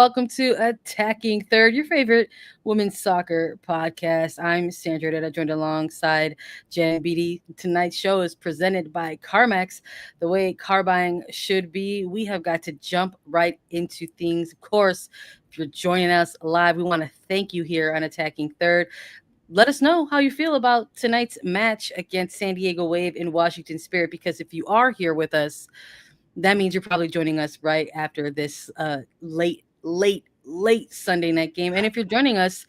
welcome to Attacking Third, your favorite women's soccer podcast. I'm Sandra Herrera, joined alongside Jen Beattie. Tonight's show is presented by CarMax, the way car buying should be. We have got to jump right into things. Of course, if you're joining us live, we want to thank you here on Attacking Third. Let us know how you feel about tonight's match against San Diego Wave in Washington Spirit, because if you are here with us, that means you're probably joining us right after this late Sunday night game. And if you're joining us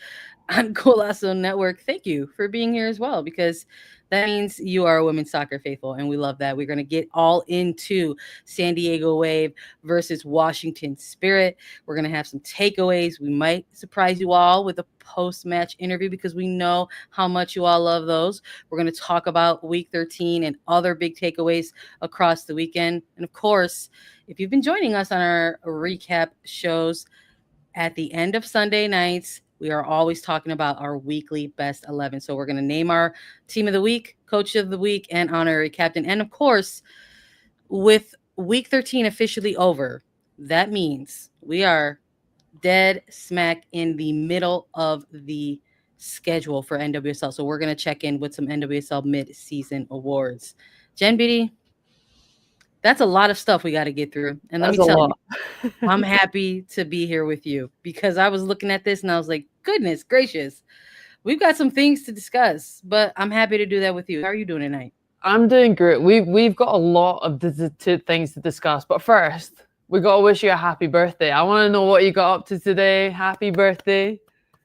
on Golasso Network, thank you for being here as well, because that means you are a women's soccer faithful, and we love that. We're going to get all into San Diego Wave versus Washington Spirit. We're going to have some takeaways. We might surprise you all with a post-match interview because we know how much you all love those. We're going to talk about Week 13 and other big takeaways across the weekend. And of course, if you've been joining us on our recap shows at the end of Sunday nights, we are always talking about our weekly best 11. So we're going to name our team of the week, coach of the week, and honorary captain. And of course, with Week 13 officially over, that means we are dead smack in the middle of the schedule for NWSL. So we're going to check in with some NWSL mid-season awards. Jen Beattie, that's a lot of stuff we got to get through. And let me tell you, I'm happy to be here with you, because I was looking at this and I was like, goodness gracious, we've got some things to discuss, but I'm happy to do that with you. How are you doing tonight? I'm doing great. We've got a lot of things to discuss, but first, we got to wish you a happy birthday. I want to know what you got up to today. Happy birthday.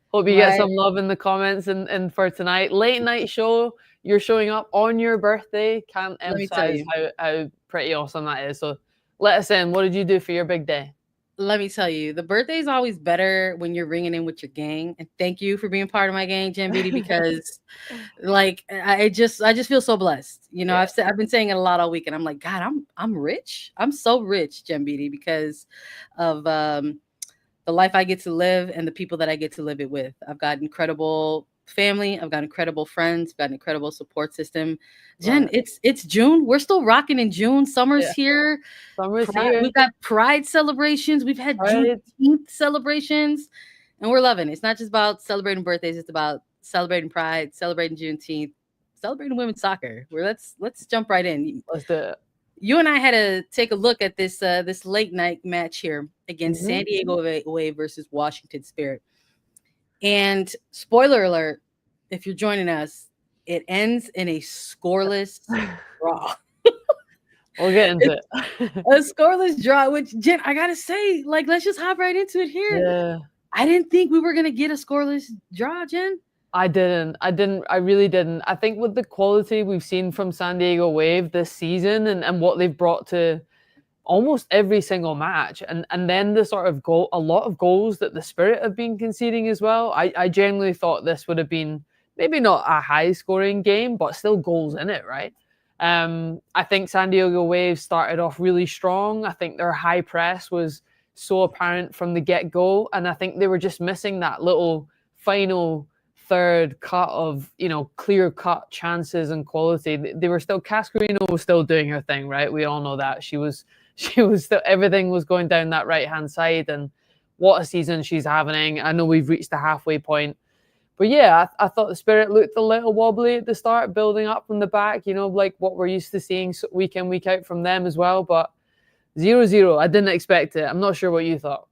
Hope you get some love in the comments and for tonight. Late night show, you're showing up on your birthday. Can't emphasize how pretty awesome that is. So let us in. What did you do for your big day? Let me tell you, the birthday is always better when you're ringing in with your gang. And thank you for being part of my gang, Jen Beattie, because like I just feel so blessed. You know, I've been saying it a lot all week, and I'm like, God, I'm rich. I'm so rich, Jen Beattie, because of the life I get to live and the people that I get to live it with. I've got incredible family. I've got incredible friends. I've got an incredible support system. Jen, it's June. We're still rocking in June. Summer's here. Here. We've got Pride celebrations. We've had Juneteenth celebrations, and we're loving it. It's not just about celebrating birthdays. It's about celebrating Pride, celebrating Juneteenth, celebrating women's soccer. Let's jump right in. Let's do it. You and I had to take a look at this late night match here against San Diego Wave versus Washington Spirit. And spoiler alert, if you're joining us, it ends in a scoreless draw. We'll get into it. A scoreless draw, which, Jen, I gotta say, like, let's just hop right into it here. Yeah. I didn't think we were gonna get a scoreless draw, Jen. I really didn't. I think with the quality we've seen from San Diego Wave this season and what they've brought to almost every single match, and then the sort of a lot of goals that the Spirit have been conceding as well. I genuinely thought this would have been maybe not a high scoring game, but still goals in it, right? I think San Diego Wave started off really strong. I think their high press was so apparent from the get-go, and I think they were just missing that little final third cut of, clear-cut chances and quality. They were still, Cascarino was still doing her thing, right? We all know that. She was still, everything was going down that right-hand side, and what a season she's having. I know we've reached the halfway point. But yeah, I thought the Spirit looked a little wobbly at the start, building up from the back, like what we're used to seeing week in, week out from them as well. But 0-0, I didn't expect it. I'm not sure what you thought.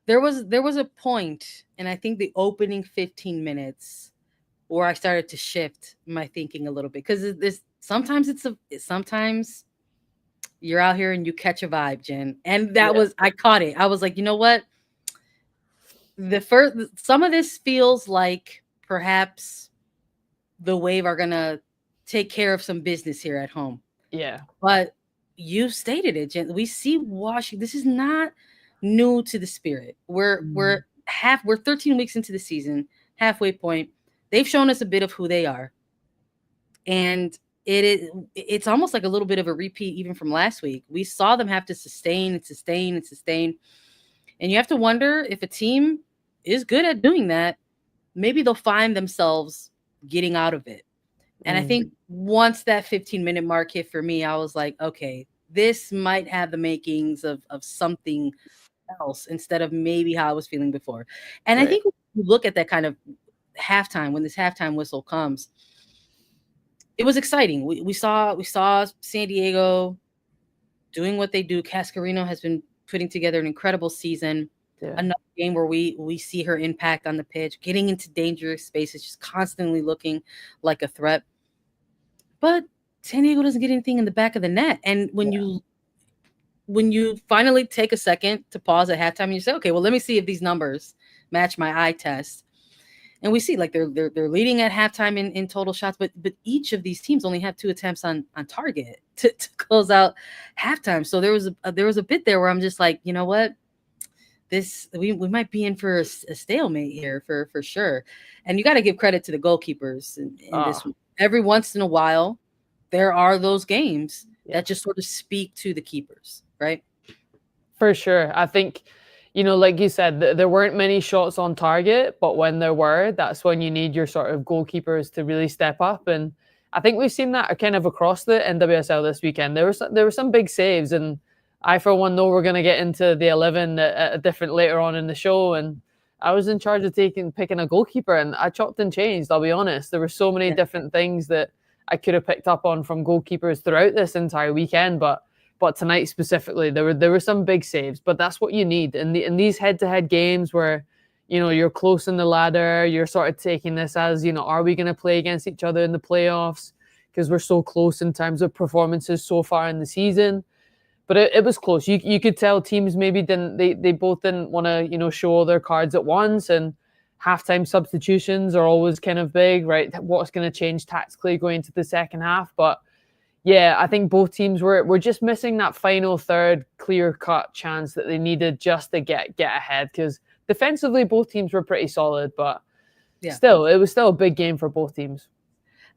There was a point, and I think the opening 15 minutes, where I started to shift my thinking a little bit, because sometimes you're out here and you catch a vibe, Jen, and I caught it. I was like, you know what? Some of this feels like perhaps the Wave are gonna take care of some business here at home. Yeah, but you stated it, Jen. We see Washington. This is not new to the Spirit. We're 13 weeks into the season, halfway point. They've shown us a bit of who they are, and it's almost like a little bit of a repeat even from last week. We saw them have to sustain, and you have to wonder if a team is good at doing that, maybe they'll find themselves getting out of it. And I think once that 15-minute mark hit for me, I was like, okay, this might have the makings of something else instead of maybe how I was feeling before. And I Right. think when you look at that kind of halftime, when this halftime whistle comes, it was exciting. We saw San Diego doing what they do. Cascarino has been putting together an incredible season. Yeah. Another game where we see her impact on the pitch, getting into dangerous spaces, just constantly looking like a threat. But San Diego doesn't get anything in the back of the net. And when you finally take a second to pause at halftime and you say, okay, well, let me see if these numbers match my eye test. And we see like they're leading at halftime in total shots, but each of these teams only have 2 attempts on target to close out halftime. So there was a bit there where I'm just like, you know what? We might be in for a stalemate here for sure. And you got to give credit to the goalkeepers in this one. Every once in a while, there are those games that just sort of speak to the keepers, right? For sure. I think, like you said, there weren't many shots on target, but when there were, that's when you need your sort of goalkeepers to really step up. And I think we've seen that kind of across the NWSL this weekend. There were some big saves, and I, for one, know we're going to get into the 11 at a different later on in the show. And I was in charge of picking a goalkeeper, and I chopped and changed, I'll be honest. There were so many different things that I could have picked up on from goalkeepers throughout this entire weekend, but tonight specifically, there were some big saves. But that's what you need in these head-to-head games where, you're close in the ladder. You're sort of taking this as, are we going to play against each other in the playoffs? Because we're so close in terms of performances so far in the season. But it was close. You could tell teams maybe they both didn't want to, show all their cards at once. And halftime substitutions are always kind of big, right? What's going to change tactically going into the second half? But yeah, I think both teams were just missing that final third clear-cut chance that they needed just to get ahead, because defensively both teams were pretty solid, but still, it was still a big game for both teams.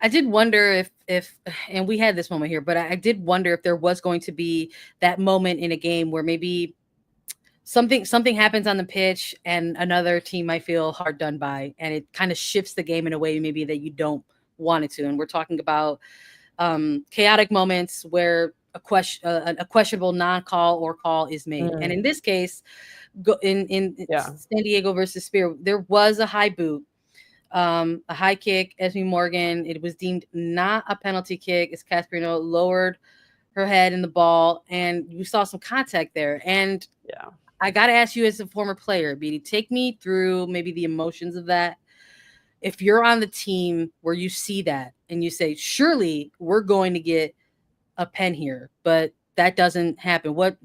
I did wonder if and we had this moment here, but I did wonder if there was going to be that moment in a game where maybe something happens on the pitch and another team might feel hard done by, and it kind of shifts the game in a way maybe that you don't want it to. And we're talking about chaotic moments where a questionable non-call or call is made. And in this case, in San Diego versus Spear, there was a high boot, a high kick. Esme Morgan, it was deemed not a penalty kick as Casperino lowered her head in the ball, and you saw some contact there. And I got to ask you, as a former player, Beattie, take me through maybe the emotions of that. If you're on the team where you see that and you say, surely we're going to get a pen here, but that doesn't happen, what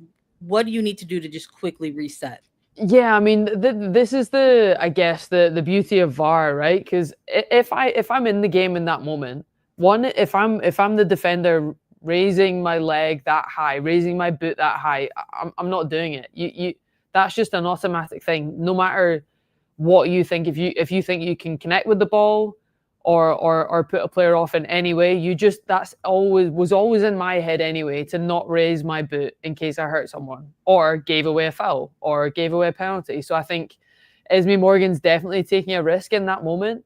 do you need to do to just quickly reset? Yeah, I mean, this is I guess the beauty of VAR, right? Because if I'm in the game in that moment, if I'm the defender raising my leg that high, raising my boot that high, I'm not doing it. You that's just an automatic thing, no matter what you think. If you think you can connect with the ball or put a player off in any way, that's was always in my head anyway, to not raise my boot in case I hurt someone or gave away a foul or gave away a penalty. So I think Esme Morgan's definitely taking a risk in that moment.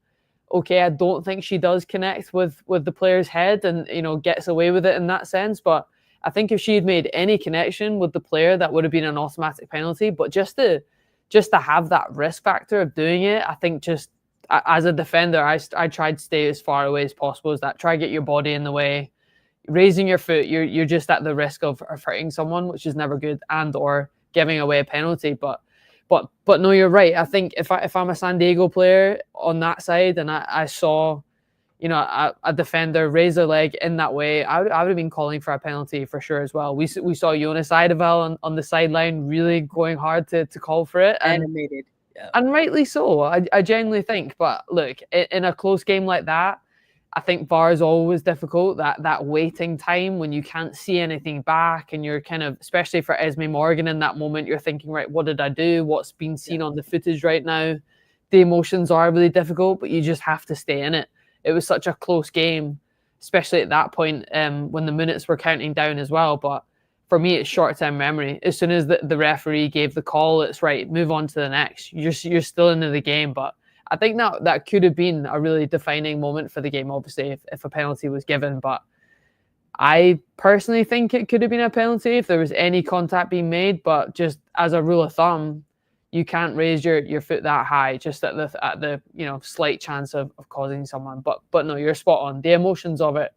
Okay, I don't think she does connect with the player's head and gets away with it in that sense, but I think if she had made any connection with the player, that would have been an automatic penalty. But just to have that risk factor of doing it, I think just as a defender, I tried to stay as far away as possible as that. Try to get your body in the way. Raising your foot, you're just at the risk of hurting someone, which is never good, and or giving away a penalty. But no, you're right. I think if I'm a San Diego player on that side and I saw a defender raise their leg in that way, I would have been calling for a penalty for sure as well. We saw Jonas Eidevall on the sideline really going hard to call for it. Animated. Yeah. And rightly so, I genuinely think. But look, in a close game like that, I think VAR is always difficult. That waiting time when you can't see anything back, and you're kind of, especially for Esme Morgan in that moment, you're thinking, right, what did I do? What's been seen on the footage right now? The emotions are really difficult, but you just have to stay in it. It was such a close game, especially at that point when the minutes were counting down as well. But for me, it's short-term memory. As soon as the referee gave the call, it's right, move on to the next. You're still into the game. But I think that could have been a really defining moment for the game, obviously, if a penalty was given. But I personally think it could have been a penalty if there was any contact being made, but just as a rule of thumb, you can't raise your foot that high just at the slight chance of causing someone. But no, you're spot on. The emotions of it,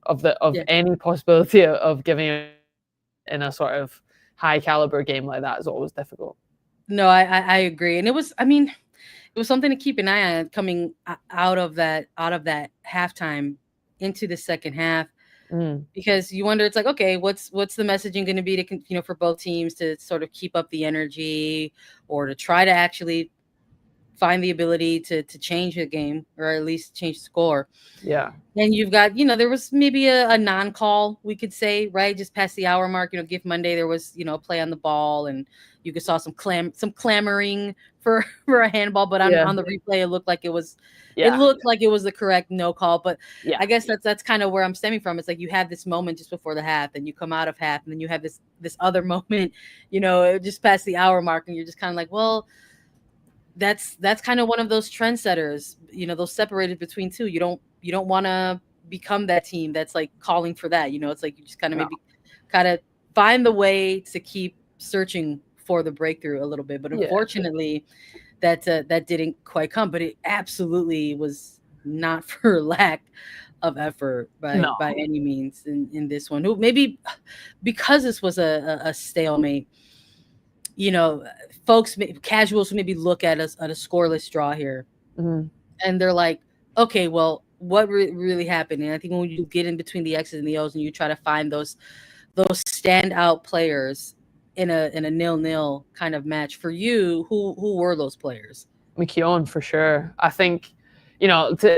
of any possibility of giving it in a sort of high caliber game like that is always difficult. No, I agree, and it was something to keep an eye on coming out of that halftime into the second half. Because you wonder, it's like, okay, what's the messaging going to be to for both teams to sort of keep up the energy, or to try to actually find the ability to change the game, or at least change the score. Yeah. And you've got, there was maybe a non-call, we could say, right, just past the hour mark. Gift Monday, there was a play on the ball, and you saw some clamoring for a handball, but on the replay, it looked like it was the correct no call. But I guess that's kind of where I'm stemming from. It's like you have this moment just before the half, and you come out of half, and then you have this other moment, just past the hour mark, and you're just kind of like, well, that's kind of one of those trendsetters, those separated between two. You don't want to become that team that's like calling for that. It's like you just kind of maybe find the way to keep searching for the breakthrough a little bit. But unfortunately, that didn't quite come. But it absolutely was not for lack of effort by any means in this one. Who maybe because this was a stalemate, casuals maybe look at a scoreless draw here, and they're like, okay, well, what really happened? And I think when you get in between the X's and the O's and you try to find those standout players in a 0-0 kind of match for you, who were those players? McKeown, for sure. I think, and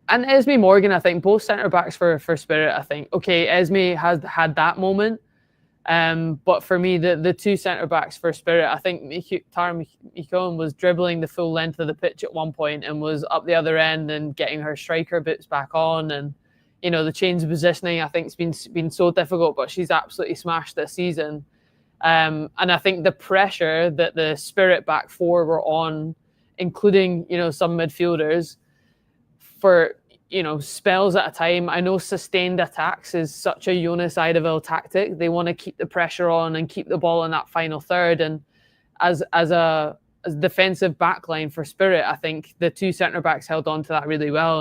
Esme Morgan, I think both centre backs for Spirit. I think, okay, Esme has had that moment. But for me, the two centre backs for Spirit, I think Tara McKeown was dribbling the full length of the pitch at one point and was up the other end and getting her striker boots back on. And, the change of positioning, I think, has been so difficult, but she's absolutely smashed this season. And I think the pressure that the Spirit back four were on, including, some midfielders, for spells at a time. I know sustained attacks is such a Jonas Eidevall tactic. They want to keep the pressure on and keep the ball in that final third. And as a defensive backline for Spirit, I think the two centre backs held on to that really well.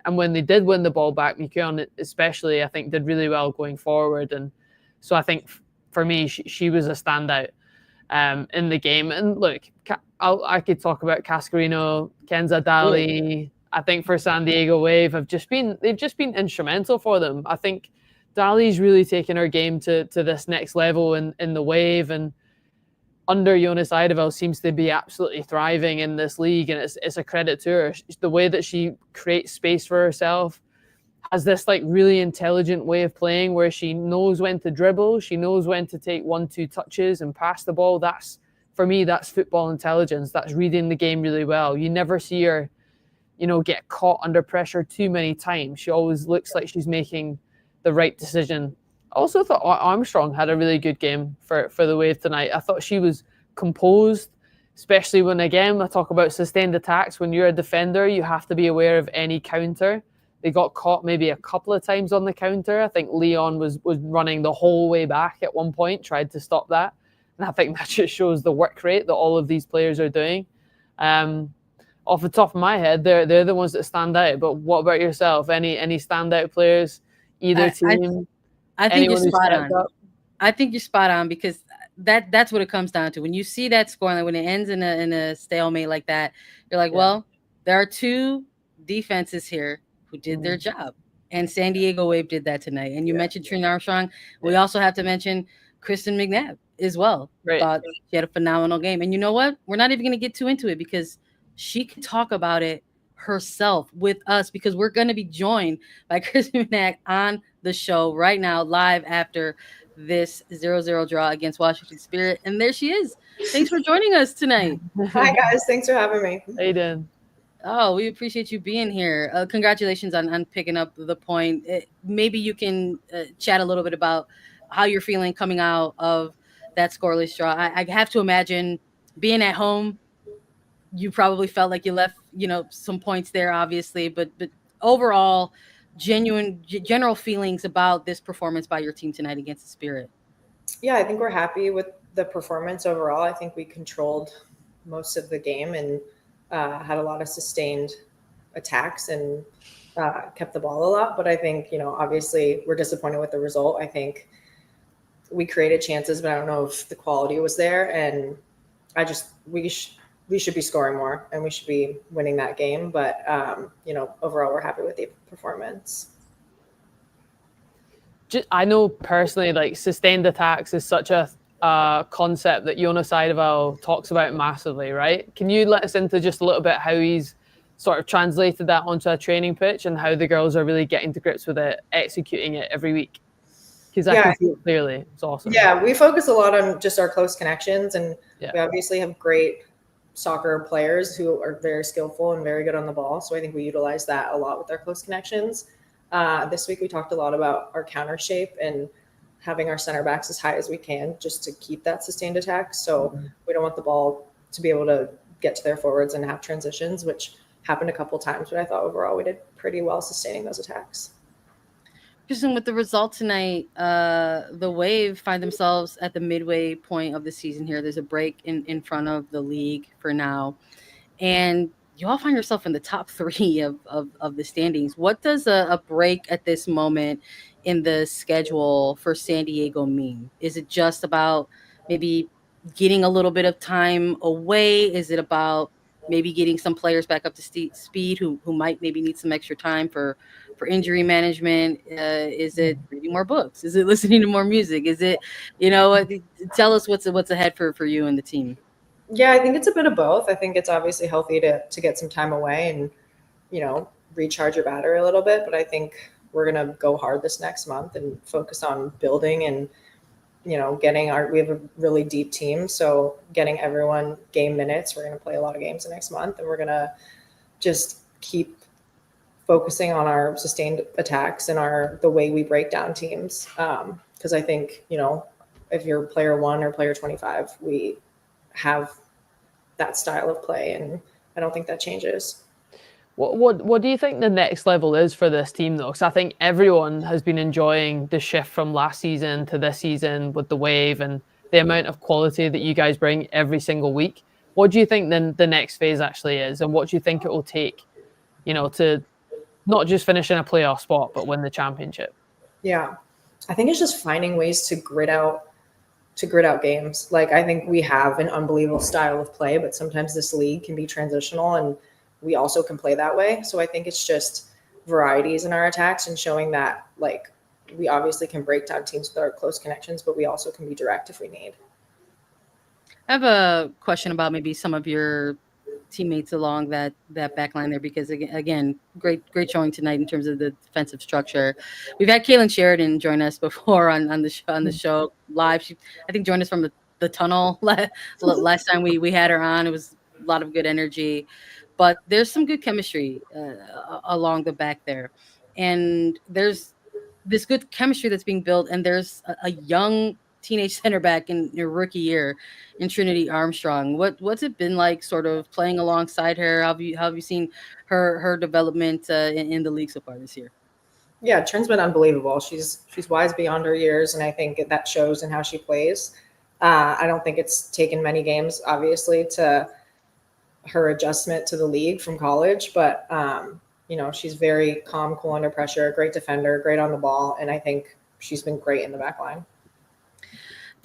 And when they did win the ball back, McKeown especially, I think, did really well going forward. And so I think for me, she was a standout in the game. And look, I could talk about Cascarino, Kenza Daly. I think for San Diego Wave they've just been instrumental for them. I think Dali's really taken her game to this next level in the Wave, and under Jonas Eidevall seems to be absolutely thriving in this league, and it's a credit to her. The way that she creates space for herself, has this like really intelligent way of playing where she knows when to dribble, she knows when to take 1-2 touches and pass the ball. That's, for me, that's football intelligence. That's reading the game really well. You never see her get caught under pressure too many times. She always looks like she's making the right decision. I also thought Armstrong had a really good game for the Wave tonight. I thought she was composed, especially when, again, I talk about sustained attacks. When you're a defender, you have to be aware of any counter. They got caught maybe a couple of times on the counter. I think Leon was running the whole way back at one point, tried to stop that. And I think that just shows the work rate that all of these players are doing. Off the top of my head, they're the ones that stand out. But what about yourself? Any standout players, either team? I think you're spot on. I think you're spot on, because that's what it comes down to. When you see that scoreline, when it ends in a stalemate like that, you're like, well, there are two defenses here who did their job, and San Diego Wave did that tonight. And you mentioned Trinity Armstrong. We also have to mention Kristen McNabb as well. Right. Thought she had a phenomenal game. And you know what? We're not even going to get too into it, because she can talk about it herself with us, because we're going to be joined by Kristen McNabb on the show right now, live after this 0-0 draw against Washington Spirit. And there she is. Thanks for joining us tonight. Hi, guys. Thanks for having me. How you doing? Oh, we appreciate you being here. Congratulations on picking up the point. Maybe you can chat a little bit about how you're feeling coming out of that scoreless draw. I have to imagine, being at home, you probably felt like you left, some points there, obviously. But overall, general feelings about this performance by your team tonight against the Spirit? Yeah, I think we're happy with the performance overall. I think we controlled most of the game and had a lot of sustained attacks and kept the ball a lot. But I think, obviously we're disappointed with the result. I think we created chances, but I don't know if the quality was there. And we should be scoring more and we should be winning that game. But, overall, we're happy with the performance. I know personally, like sustained attacks is such a concept that Jonas Eidevall talks about massively, right? Can you let us into just a little bit how he's sort of translated that onto a training pitch and how the girls are really getting to grips with it, executing it every week? Because I can see it clearly. It's awesome. Yeah, we focus a lot on just our close connections, and we obviously have great soccer players who are very skillful and very good on the ball. So I think we utilize that a lot with our close connections. This week we talked a lot about our countershape and having our center backs as high as we can just to keep that sustained attack. So we don't want the ball to be able to get to their forwards and have transitions, which happened a couple times, but I thought overall we did pretty well sustaining those attacks. Kristen, with the result tonight, the Wave find themselves at the midway point of the season here. There's a break in front of the league for now. And you all find yourself in the top 3 of the standings. What does a break at this moment in the schedule for San Diego mean? Is it just about maybe getting a little bit of time away? Is it about maybe getting some players back up to speed who might maybe need some extra time for injury management? Is it reading more books? Is it listening to more music? Is it, tell us what's ahead for you and the team? Yeah, I think it's a bit of both. I think it's obviously healthy to get some time away and, recharge your battery a little bit. But I think we're going to go hard this next month and focus on building and, we have a really deep team. So getting everyone game minutes, we're going to play a lot of games the next month, and we're going to just keep focusing on our sustained attacks and the way we break down teams. Because I think, if you're player 1 or player 25, we have that style of play, and I don't think that changes. What do you think the next level is for this team, though? Because I think everyone has been enjoying the shift from last season to this season with the Wave and the amount of quality that you guys bring every single week. What do you think then the next phase actually is, and what do you think it will take, to not just finish in a playoff spot, but win the championship? Yeah, I think it's just finding ways to grit out games. Like, I think we have an unbelievable style of play, but sometimes this league can be transitional and we also can play that way. So I think it's just varieties in our attacks and showing that, like, we obviously can break down teams with our close connections, but we also can be direct if we need. I have a question about maybe some of your teammates along that back line there, because again, great showing tonight in terms of the defensive structure. We've had Kaylin Sheridan join us before on the show live. She, I think, joined us from the tunnel last time we had her on. It was a lot of good energy, but there's some good chemistry along the back there, and there's this good chemistry that's being built, and there's a young teenage center back in your rookie year in Trinity Armstrong. What's it been like sort of playing alongside her? How have you seen her development in the league so far this year? Yeah, Trin's been unbelievable. She's wise beyond her years, and I think that shows in how she plays. I don't think it's taken many games, obviously, to her adjustment to the league from college, but she's very calm, cool under pressure, great defender, great on the ball, and I think she's been great in the back line.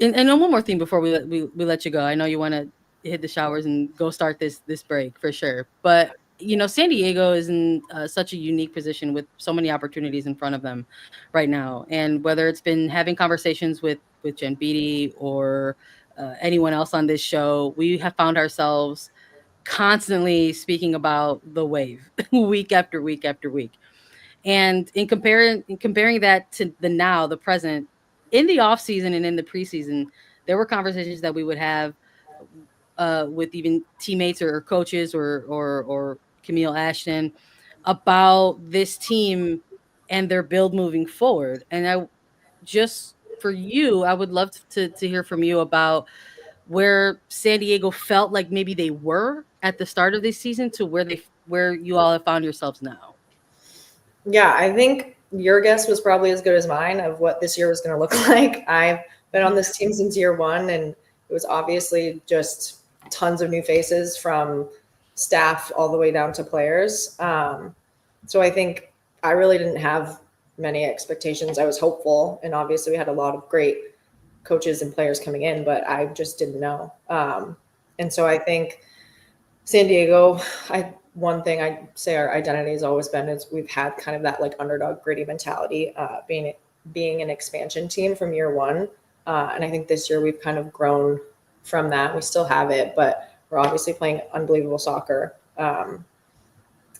And one more thing before we let you go. I know you want to hit the showers and go start this break for sure, but San Diego is in such a unique position with so many opportunities in front of them right now, and whether it's been having conversations with Jen Beattie or anyone else on this show, we have found ourselves constantly speaking about the Wave week after week after week. And in comparing that to the present, in the off season and in the preseason, there were conversations that we would have with even teammates or coaches or Camille Ashton about this team and their build moving forward. And for you, I would love to hear from you about where San Diego felt like maybe they were at the start of this season to where you all have found yourselves now. Yeah, I think your guess was probably as good as mine of what this year was going to look like. I've been on this team since year one, and it was obviously just tons of new faces from staff all the way down to players. So I think I really didn't have many expectations. I was hopeful, and obviously we had a lot of great coaches and players coming in, but I just didn't know. And so I think San Diego, one thing I'd say our identity has always been is we've had kind of that like underdog gritty mentality, being an expansion team from year one. And I think this year we've kind of grown from that. We still have it, but we're obviously playing unbelievable soccer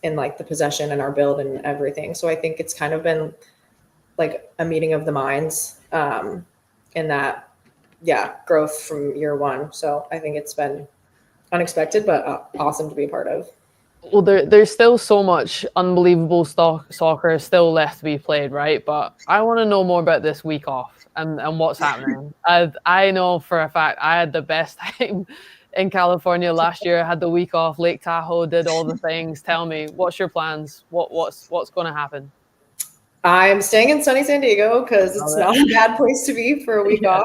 in like the possession and our build and everything. So I think it's kind of been like a meeting of the minds in that, growth from year one. So I think it's been unexpected, but awesome to be a part of. Well, there's still so much unbelievable soccer still left to be played, right? But I want to know more about this week off and what's happening. I know for a fact I had the best time in California last year. I had the week off, Lake Tahoe, did all the things. Tell me, what's your plans? What's going to happen? I'm staying in sunny San Diego because it's not a bad place to be for a week off.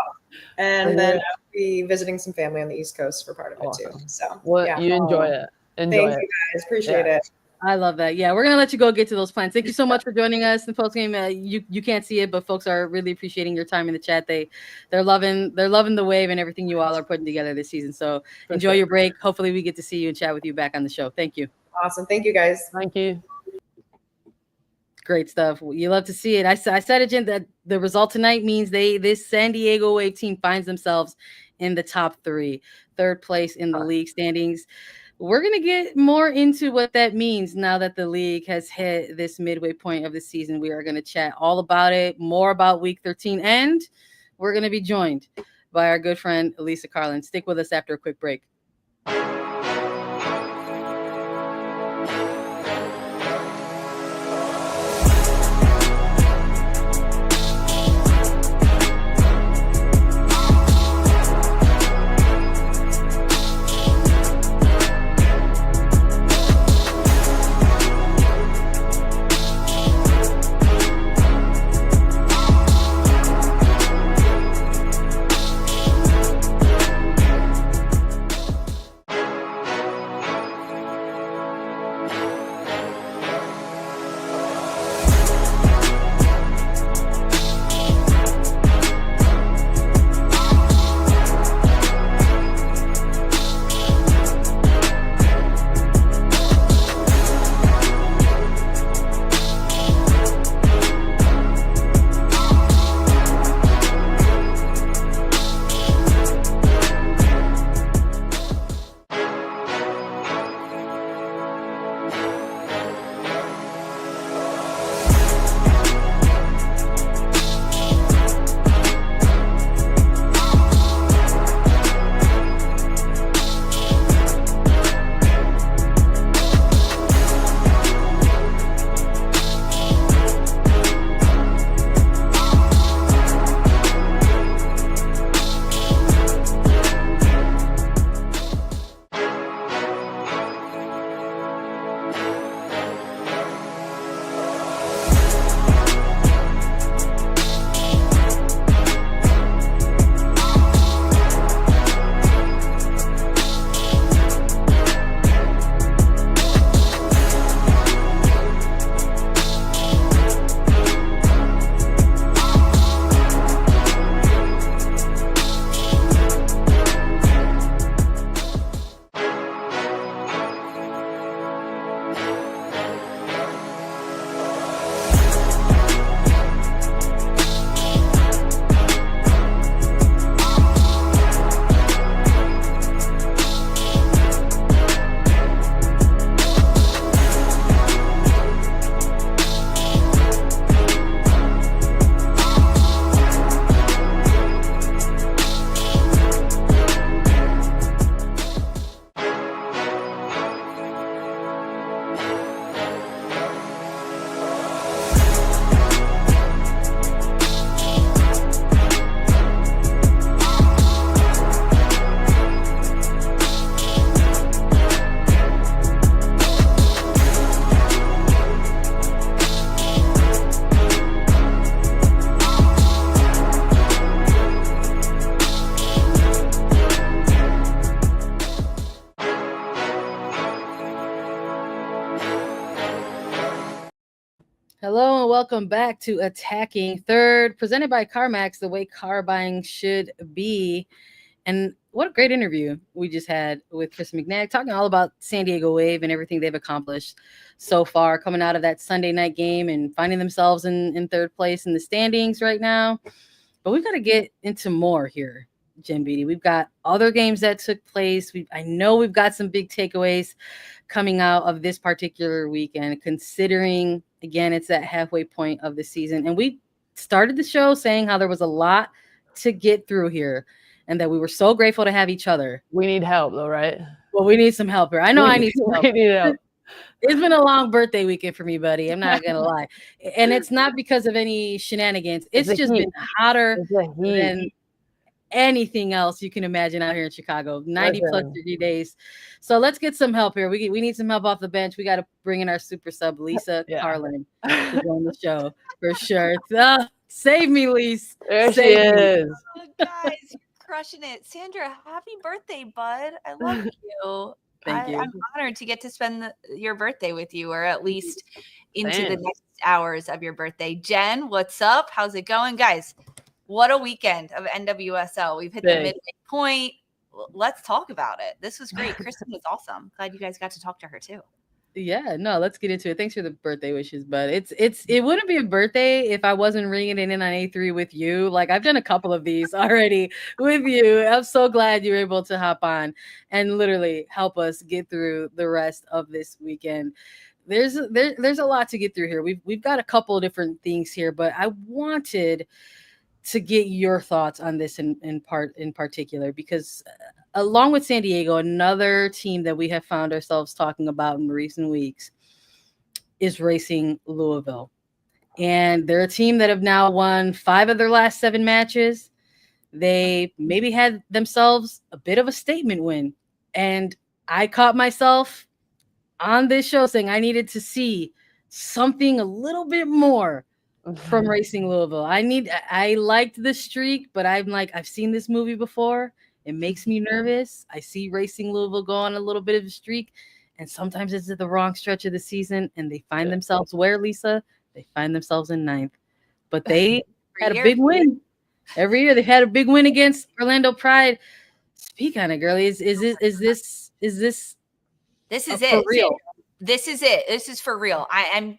And then I'll be visiting some family on the East Coast for part of it too. So you enjoy it. Thank you guys. Appreciate it. I love that. Yeah, we're gonna let you go get to those plans. Thank you so much for joining us in the post game. You can't see it, but folks are really appreciating your time in the chat. They're loving the wave and everything you all are putting together this season. So enjoy your break. Hopefully we get to see you and chat with you back on the show. Thank you. Awesome. Thank you guys. Thank you. Great stuff. You love to see it. I said it, Jen, that the result tonight means this San Diego Wave team finds themselves in the top 3, third place in the league standings. We're going to get more into what that means now that the league has hit this midway point of the season. We are going to chat all about it, more about week 13, and we're going to be joined by our good friend, Elisa Carlin. Stick with us after a quick break. welcome back to Attacking Third, presented by CarMax, the way car buying should be. And what a great interview we just had with Kristen McNabb, talking all about San Diego Wave and everything they've accomplished so far, coming out of that Sunday night game and finding themselves in third place in the standings right now. But we've got to get into more here, Jen Beattie. We've got other games that took place. I know we've got some big takeaways coming out of this particular weekend, considering, again, it's that halfway point of the season. And we started the show saying how there was a lot to get through here and that we were so grateful to have each other. We need help, though, right? Well, we need some help here. I know I need some help. We need help. It's been a long birthday weekend for me, buddy. I'm not going to lie. And it's not because of any shenanigans. It's just been hotter than anything else you can imagine out here in Chicago. 90 plus degree days. So let's get some help here. We need some help off the bench. We got to bring in our super sub, Lisa Carlin, to join the show for sure. Save me, Lise. There she is. Oh, guys, you're crushing it. Sandra, happy birthday, bud. I love you. Thank you. I'm honored to get to spend your birthday with you, or at least into the next hours of your birthday. Jen, what's up? How's it going? Guys, what a weekend of NWSL. We've hit the midway point. Let's talk about it. This was great. Kristen was awesome. Glad you guys got to talk to her too. Yeah, no, let's get into it. Thanks for the birthday wishes, but it wouldn't be a birthday if I wasn't ringing it in on A3 with you. Like, I've done a couple of these already with you. I'm so glad you were able to hop on and literally help us get through the rest of this weekend. There's a lot to get through here. We've got a couple of different things here, but I wanted to get your thoughts on this in particular, because along with San Diego, another team that we have found ourselves talking about in recent weeks is Racing Louisville. And they're a team that have now won 5 of their last 7 matches. They maybe had themselves a bit of a statement win. And I caught myself on this show saying I needed to see something a little bit more from Racing Louisville. I liked the streak, but I'm like, I've seen this movie before. It makes me nervous. I see Racing Louisville go on a little bit of a streak, and sometimes it's at the wrong stretch of the season, and they find themselves where, Lisa? They find themselves in 9th. But they had a big win. Every year they've had a big win against Orlando Pride. Speak on it, girlie. Is this it. Real? This is it. This is for real. I'm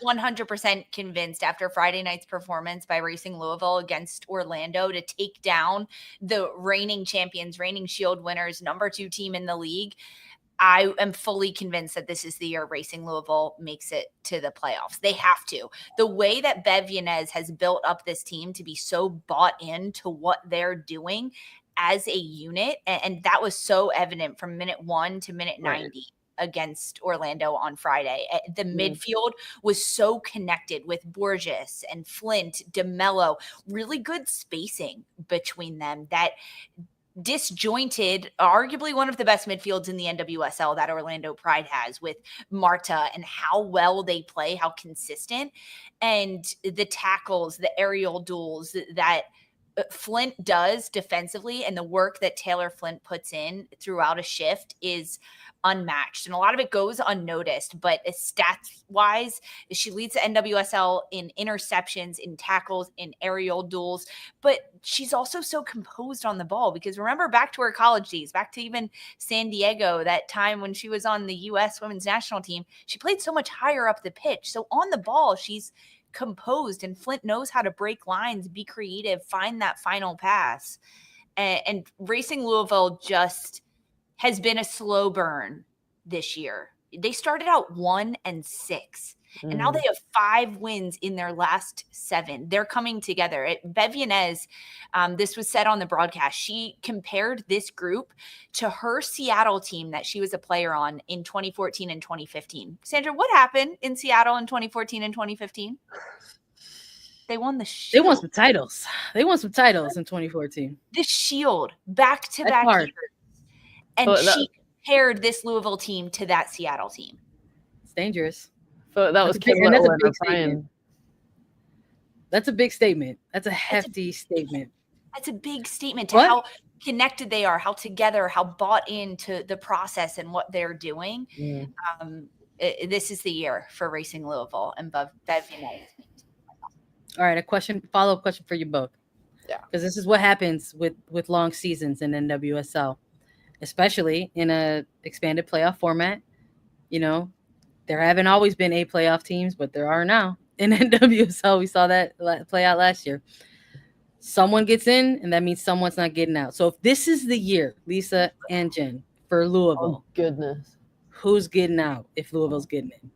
100% convinced after Friday night's performance by Racing Louisville against Orlando to take down the reigning champions, reigning Shield winners, number 2 team in the league. I am fully convinced that this is the year Racing Louisville makes it to the playoffs. They have to. The way that Bev Yanez has built up this team to be so bought into what they're doing as a unit, and that was so evident from minute 1 to minute 90. Against Orlando on Friday. The midfield was so connected with Borges and Flint, DeMello, really good spacing between them that disjointed arguably one of the best midfields in the NWSL that Orlando Pride has, with Marta and how well they play, how consistent, and the tackles, the aerial duels that Flint does defensively, and the work that Taylor Flint puts in throughout a shift is unmatched. And a lot of it goes unnoticed, but stats wise, she leads the NWSL in interceptions, in tackles, in aerial duels, but she's also so composed on the ball, because remember back to her college days, back to even San Diego, that time when she was on the U.S. women's national team, she played so much higher up the pitch. So on the ball, she's composed, and Flint knows how to break lines, be creative, find that final pass. And Racing Louisville just has been a slow burn this year. They started out 1-6, and now they have 5 wins in their last 7. They're coming together. Bev Yanez, this was said on the broadcast, she compared this group to her Seattle team that she was a player on in 2014 and 2015. Sandra, what happened in Seattle in 2014 and 2015? They won the Shield. They won some titles. They won some titles in 2014. The Shield, back-to-back years. And she compared this Louisville team to that Seattle team. It's dangerous. So that was a big statement. That's a big statement. That's a hefty statement. That's a big statement to how connected they are, how together, how bought into the process and what they're doing. This is the year for Racing Louisville and Bev Yanez. All right, follow-up question for you both. Yeah. Because this is what happens with long seasons in NWSL, especially in a expanded playoff format. You know, there haven't always been 8 playoff teams, but there are now. In NWSL, we saw that play out last year. Someone gets in, and that means someone's not getting out. So if this is the year, Lisa and Jen, for Louisville, Oh, goodness. who's getting out if Louisville's getting in?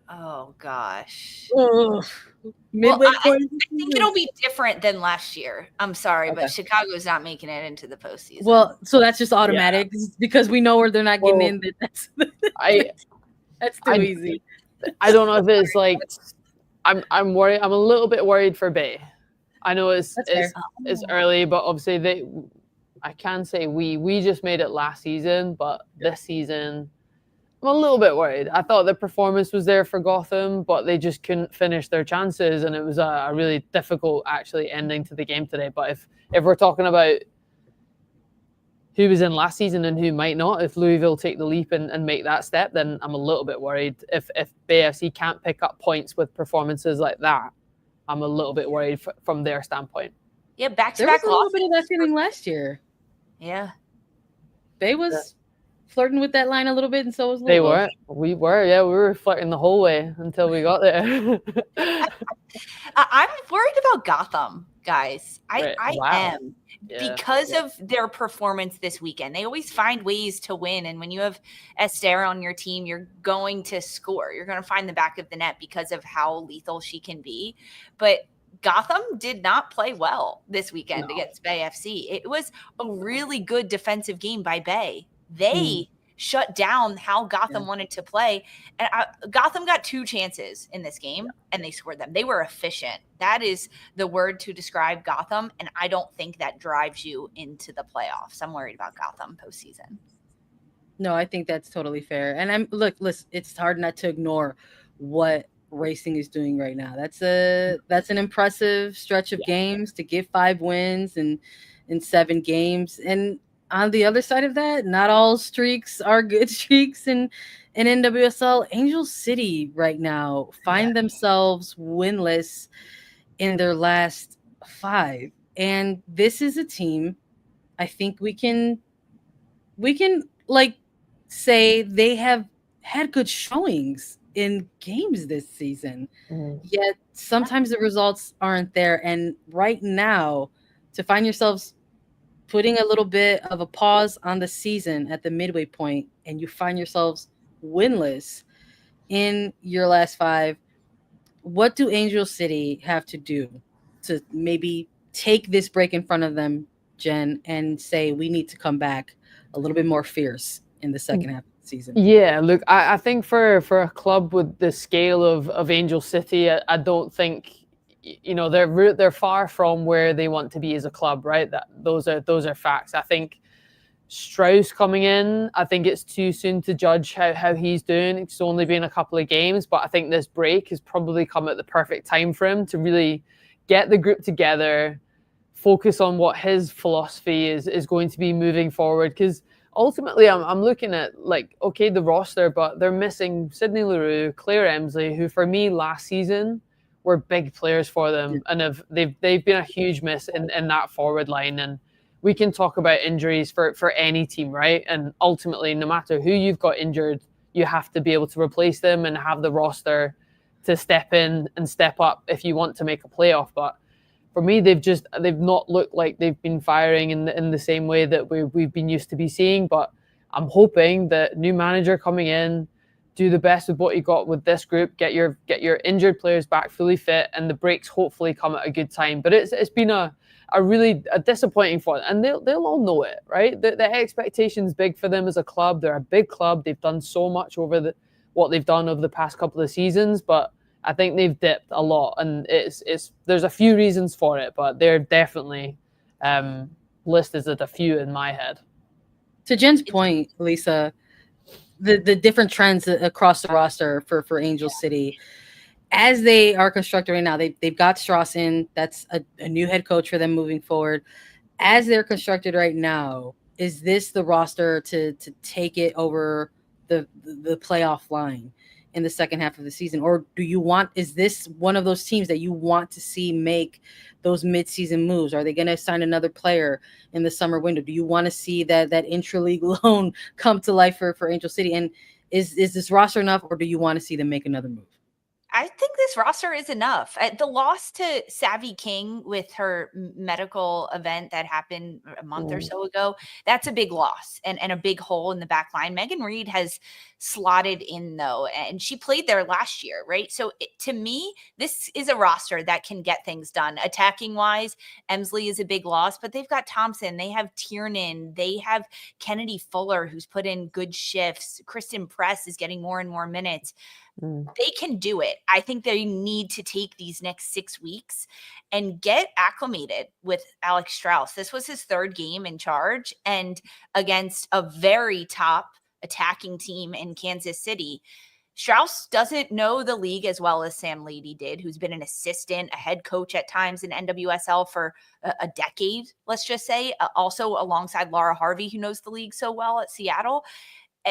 Oh gosh. Ugh. Well, Midway I point. think it'll be different than last year. I'm sorry, Okay. but Chicago's not making it into the postseason. Well, so that's just automatic because we know where they're not getting in. That's too easy. I don't know if it's like I'm worried. I'm a little bit worried for Bay. I know it's early, but obviously I can say we just made it last season, but this season I'm a little bit worried. I thought the performance was there for Gotham, but they just couldn't finish their chances, and it was a really difficult actually ending to the game today. But if we're talking about who was in last season and who might not, if Louisville take the leap and make that step, then I'm a little bit worried. If Bay FC can't pick up points with performances like that, I'm a little bit worried from their standpoint. Yeah, back-to-back There was a little losses. bit of that feeling last year. Yeah. Bay was flirting with that line a little bit, and so was Louisville. They were. We were flirting the whole way until we got there. I'm worried about Gotham, guys. I am. Yeah. Because of their performance this weekend. They always find ways to win. And when you have Esther on your team, you're going to score. You're going to find the back of the net because of how lethal she can be. But Gotham did not play well this weekend against Bay FC. It was a really good defensive game by Bay. They shut down how Gotham wanted to play. And Gotham got 2 chances in this game, and they scored them. They were efficient. That is the word to describe Gotham, and I don't think that drives you into the playoffs. I'm worried about Gotham postseason. No, I think that's totally fair. And listen, it's hard not to ignore what Racing is doing right now. That's an impressive stretch of games to get 5 wins in 7 games. And on the other side of that, not all streaks are good streaks in NWSL. Angel City right now find themselves winless in their last 5. And this is a team I think we can like say they have had good showings in games this season. Yet sometimes the results aren't there. And right now, to find yourselves putting a little bit of a pause on the season at the midway point, and you find yourselves winless in your last 5, what do Angel City have to do to maybe take this break in front of them, Jen, and say we need to come back a little bit more fierce in the second half of the season? Yeah, look, I think for a club with the scale of Angel City, I don't think they're far from where they want to be as a club, right? Those are facts. I think Strauss coming in, I think it's too soon to judge how he's doing. It's only been a couple of games, but I think this break has probably come at the perfect time for him to really get the group together, focus on what his philosophy is going to be moving forward. Because ultimately, I'm looking at the roster, but they're missing Sydney Leroux, Claire Emsley, who for me last season were big players for them, and they've been a huge miss in that forward line. And we can talk about injuries for any team, right? And ultimately, no matter who you've got injured, you have to be able to replace them and have the roster to step in and step up if you want to make a playoff. But for me, they've not looked like they've been firing in the same way that we've been used to be seeing. But I'm hoping that new manager coming in, do the best with what you got with this group, get your injured players back fully fit, and the breaks hopefully come at a good time. But it's been a really disappointing for them, and they'll all know it, right? The expectation's big for them as a club. They're a big club. They've done so much over what they've done over the past couple of seasons, but I think they've dipped a lot, and there's a few reasons for it, but they're definitely listed as a few in my head. To Jen's point, Lisa, the different trends across the roster for Angel City, as they are constructed right now, they've got Strauss in. That's a new head coach for them moving forward. As they're constructed right now, is this the roster to take it over the playoff line? in the second half of the season? Or is this one of those teams that you want to see make those mid-season moves? Are they going to sign another player in the summer window? Do you want to see that intra-league loan come to life for Angel City? And is this roster enough, or do you want to see them make another move? I think this roster is enough. The loss to Savvy King with her medical event that happened a month or so ago, that's a big loss and a big hole in the back line. Megan Reed has slotted in, though, and she played there last year, right? So to me, this is a roster that can get things done. Attacking-wise, Emsley is a big loss, but they've got Thompson, they have Tiernan, they have Kennedy Fuller, who's put in good shifts. Kristen Press is getting more and more minutes. They can do it. I think they need to take these next 6 weeks and get acclimated with Alex Strauss. This was his third game in charge, and against a very top attacking team in Kansas City. Strauss doesn't know the league as well as Sam Lady did, who's been an assistant, a head coach at times in NWSL for a decade, let's just say, also alongside Laura Harvey, who knows the league so well at Seattle.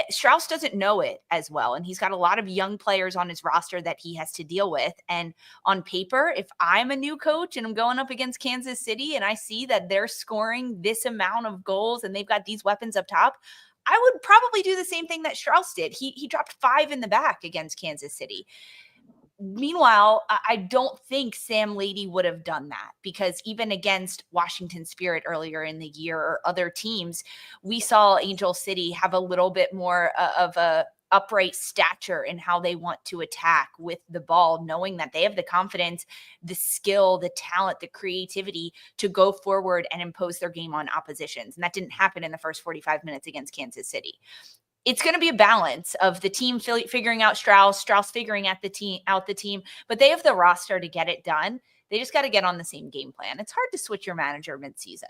Strauss doesn't know it as well, and he's got a lot of young players on his roster that he has to deal with. And on paper, if I'm a new coach and I'm going up against Kansas City and I see that they're scoring this amount of goals and they've got these weapons up top, I would probably do the same thing that Strauss did. He dropped 5 in the back against Kansas City. Meanwhile, I don't think Sam Lady would have done that, because even against Washington Spirit earlier in the year or other teams, we saw Angel City have a little bit more of a upright stature in how they want to attack with the ball, knowing that they have the confidence, the skill, the talent, the creativity to go forward and impose their game on oppositions. And that didn't happen in the first 45 minutes against Kansas City. It's going to be a balance of the team figuring out Strauss figuring out the team, but they have the roster to get it done. They just got to get on the same game plan. It's hard to switch your manager mid-season.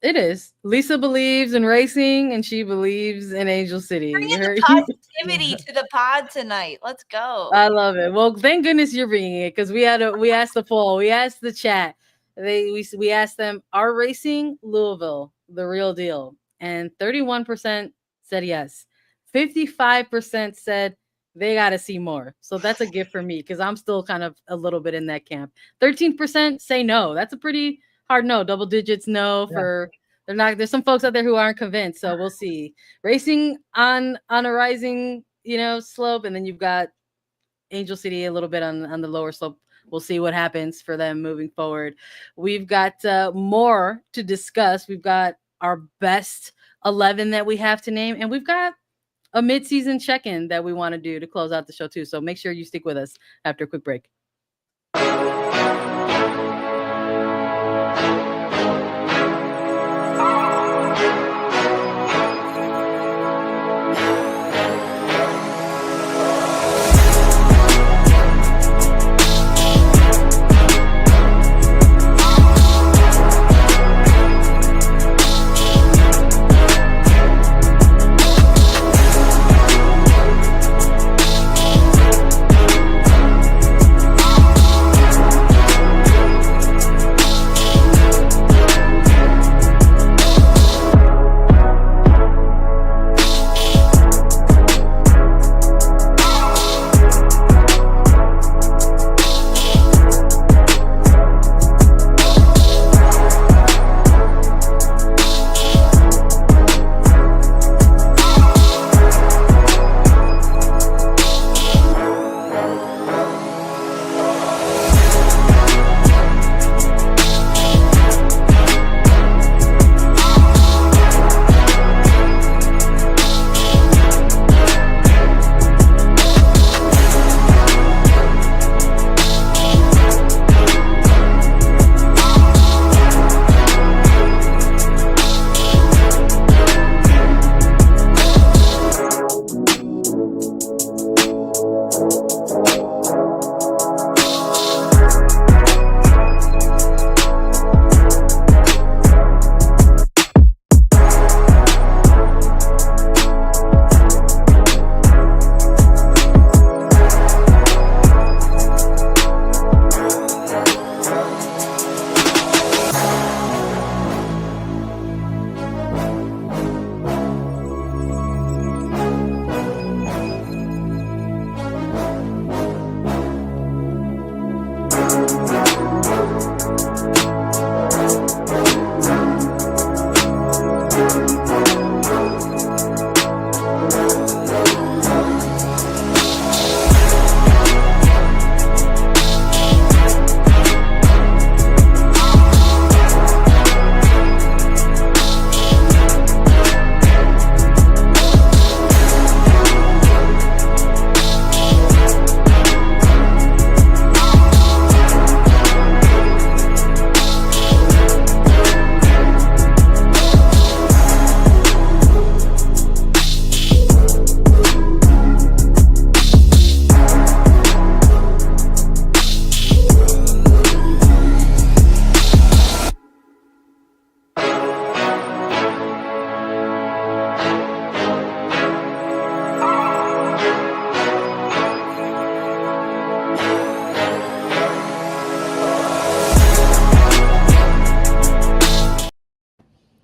It is. Lisa believes in racing, and she believes in Angel City. Bring in the positivity to the pod tonight. Let's go. I love it. Well, thank goodness you're bringing it, because we asked the poll, we asked the chat. We asked them, are racing Louisville the real deal? And 31% said yes. 55% said they got to see more. So that's a gift for me, because I'm still kind of a little bit in that camp. 13% say no. That's a pretty hard no. Double digits no. There's some folks out there who aren't convinced. So we'll see. Racing on a rising, slope, and then you've got Angel City a little bit on the lower slope. We'll see what happens for them moving forward. We've got more to discuss. We've got our best 11 that we have to name, and we've got a mid-season check-in that we want to do to close out the show too. So make sure you stick with us after a quick break.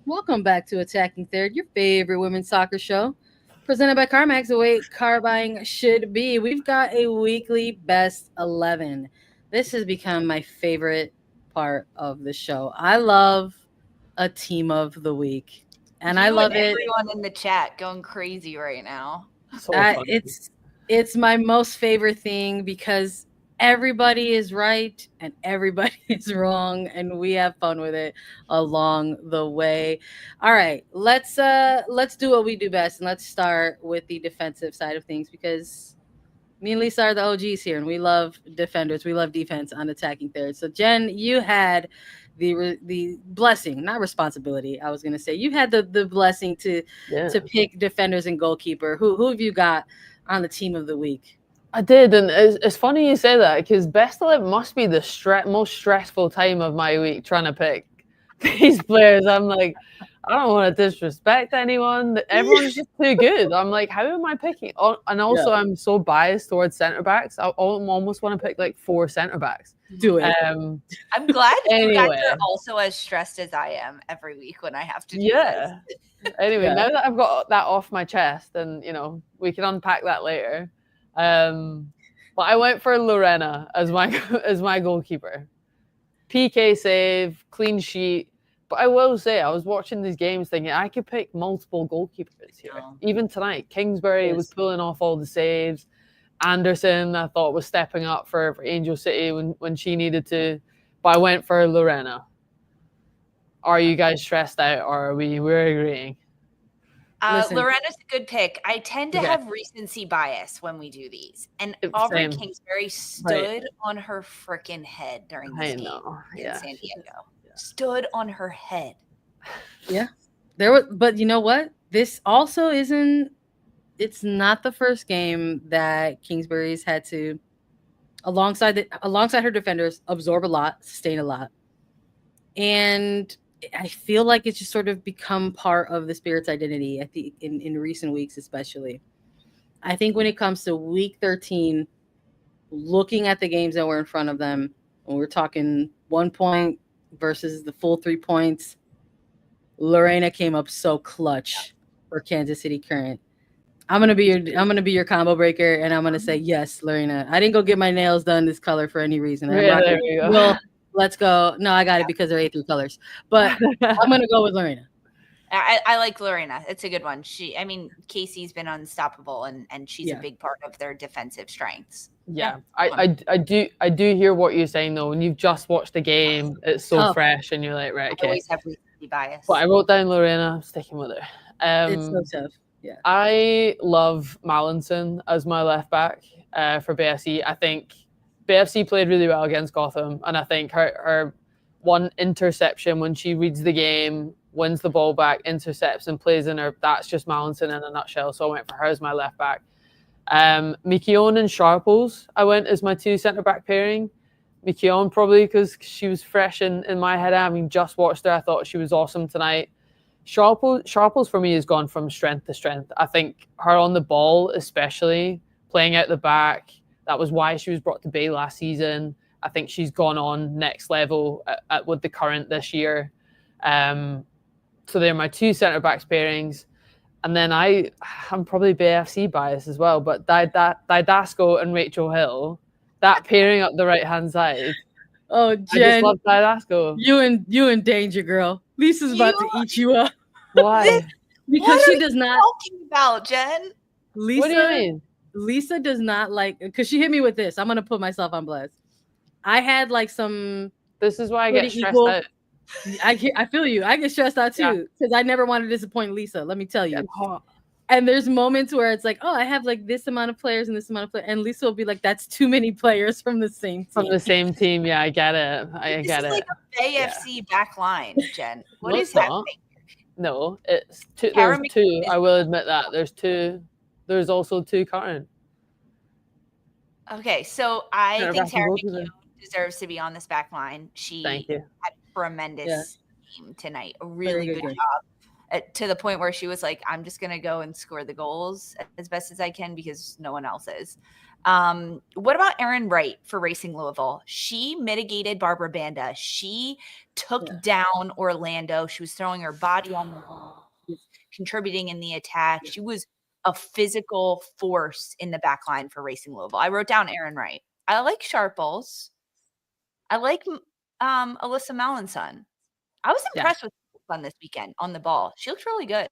Welcome back to Attacking Third, your favorite women's soccer show, presented by CarMax, the way car buying should be. We've got a weekly best 11. This has become my favorite part of the show. I love a team of the week, and I love it. Everyone in the chat going crazy right now. So funny. It's my most favorite thing because everybody is right and everybody is wrong, and we have fun with it along the way. All right, let's do what we do best, and let's start with the defensive side of things, because me and Lisa are the OGs here, and we love defenders. We love defense on Attacking Third. So Jen, you had the blessing, not responsibility, I was going to say. You had the blessing to pick defenders and goalkeeper. Who have you got on the team of the week? I did, and it's funny you say that, because best 11 must be the most stressful time of my week trying to pick these players. I'm like, I don't want to disrespect anyone. Everyone's just too good. I'm like, how am I picking? And also, I'm so biased towards centre backs. I almost want to pick like 4 centre backs. Do it. I'm glad you guys are also as stressed as I am every week when I have to do this. Anyway, now that I've got that off my chest, and we can unpack that later. But I went for Lorena as my goalkeeper. PK save, clean sheet. But I will say, I was watching these games thinking I could pick multiple goalkeepers here. Even tonight, Kingsbury was pulling off all the saves. Anderson, I thought, was stepping up for Angel City when she needed to. But I went for Lorena. Are you guys stressed out, or are we're agreeing? Lorena's a good pick. I tend to have recency bias when we do these. And Aubrey Kingsbury stood on her freaking head during this game in San Diego. Stood on her head. Yeah. But you know what? This also it's not the first game that Kingsbury's had to, alongside her defenders, absorb a lot, sustain a lot. And I feel like it's just sort of become part of the Spirit's identity, I think, in recent weeks especially. I think when it comes to week 13, looking at the games that were in front of them, when we're talking 1 point versus the full 3 points, Lorena came up so clutch for Kansas City Current. I'm gonna be your combo breaker, and I'm gonna say yes, Lorena. I didn't go get my nails done this color for any reason. There you go. Well, let's go. No, I got it because they're A3 colors. But I'm gonna go with Lorena. I like Lorena. It's a good one. Casey's been unstoppable, and she's a big part of their defensive strengths. Yeah, I do hear what you're saying though. When you've just watched the game, it's so fresh, and you're like, right, okay. I always have recency bias. But I wrote down Lorena. I'm sticking with her. It's so tough. Yeah. I love Mallinson as my left back for BFC. I think BFC played really well against Gotham, and I think her one interception when she reads the game, wins the ball back, intercepts and plays in her, that's just Mallinson in a nutshell. So I went for her as my left back. Mikion and Sharples, I went as my 2 centre-back pairing. Mikion probably because she was fresh in my head. I mean, just watched her. I thought she was awesome tonight. Sharples for me has gone from strength to strength. I think her on the ball, especially playing out the back, that was why she was brought to Bay last season. I think she's gone on next level with the Current this year. So they're my 2 centre-backs pairings. And then I'm probably BFC biased as well, but Didasco and Rachel Hill, that pairing up the right-hand side, Oh, I just Jen, love Tedesco. you in danger, girl. Lisa's about to eat you up Why? because What she are does you not. talking about, Jen? What do you mean? Lisa does not like, because she hit me with this. I'm gonna put myself on blast. I had like some This is why I pretty get stressed equal. out. I feel you. I get stressed out Yeah. too because I never want to disappoint Lisa. Let me tell you. Get hot. And there's moments where it's like, oh, I have like this amount of players and this amount of players, and Lisa will be like, that's too many players from the same team. From the same team, yeah, I get it. I This get is it. like a AFC back line, Jen. What No, is it's not. happening? No, it's two. Tara There's two. McNabb I will admit that. There's two. There's also two current. Okay, so I Tara think Tara McNabb. McNabb deserves to be on this back line. She Thank you. had a tremendous game tonight. A really Very good good job. To the point where she was like, I'm just going to go and score the goals as best as I can because no one else is. What about Erin Wright for Racing Louisville? She mitigated Barbara Banda. She took down Orlando. She was throwing her body on the ball. She was contributing in the attack. She was a physical force in the back line for Racing Louisville. I wrote down Erin Wright. I like Sharples. I like Alyssa Mallinson. I was impressed with on this weekend on the ball. She looked really good.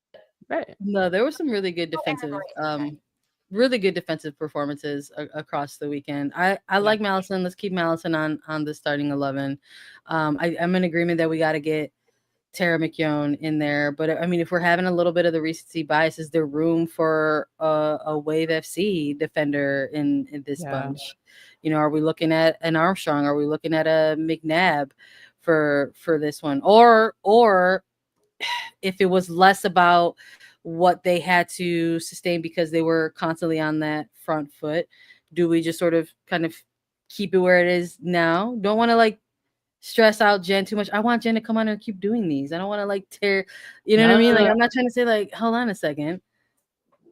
Right. No, there were some really good defensive, performances across the weekend. I like Mallison. Let's keep Mallison on the starting 11. I'm in agreement that we got to get Tara McKeown in there, but I mean, if we're having a little bit of the recency bias, is there room for a Wave FC defender in this bunch? You know, are we looking at an Armstrong? Are we looking at a McNabb for this one? Or if it was less about what they had to sustain because they were constantly on that front foot, do we just sort of kind of keep it where it is now? Don't want to like stress out Jen too much. I want Jen to come on and keep doing these. I don't want to like tear, you know what I mean? Like, I'm not trying to say like, hold on a second.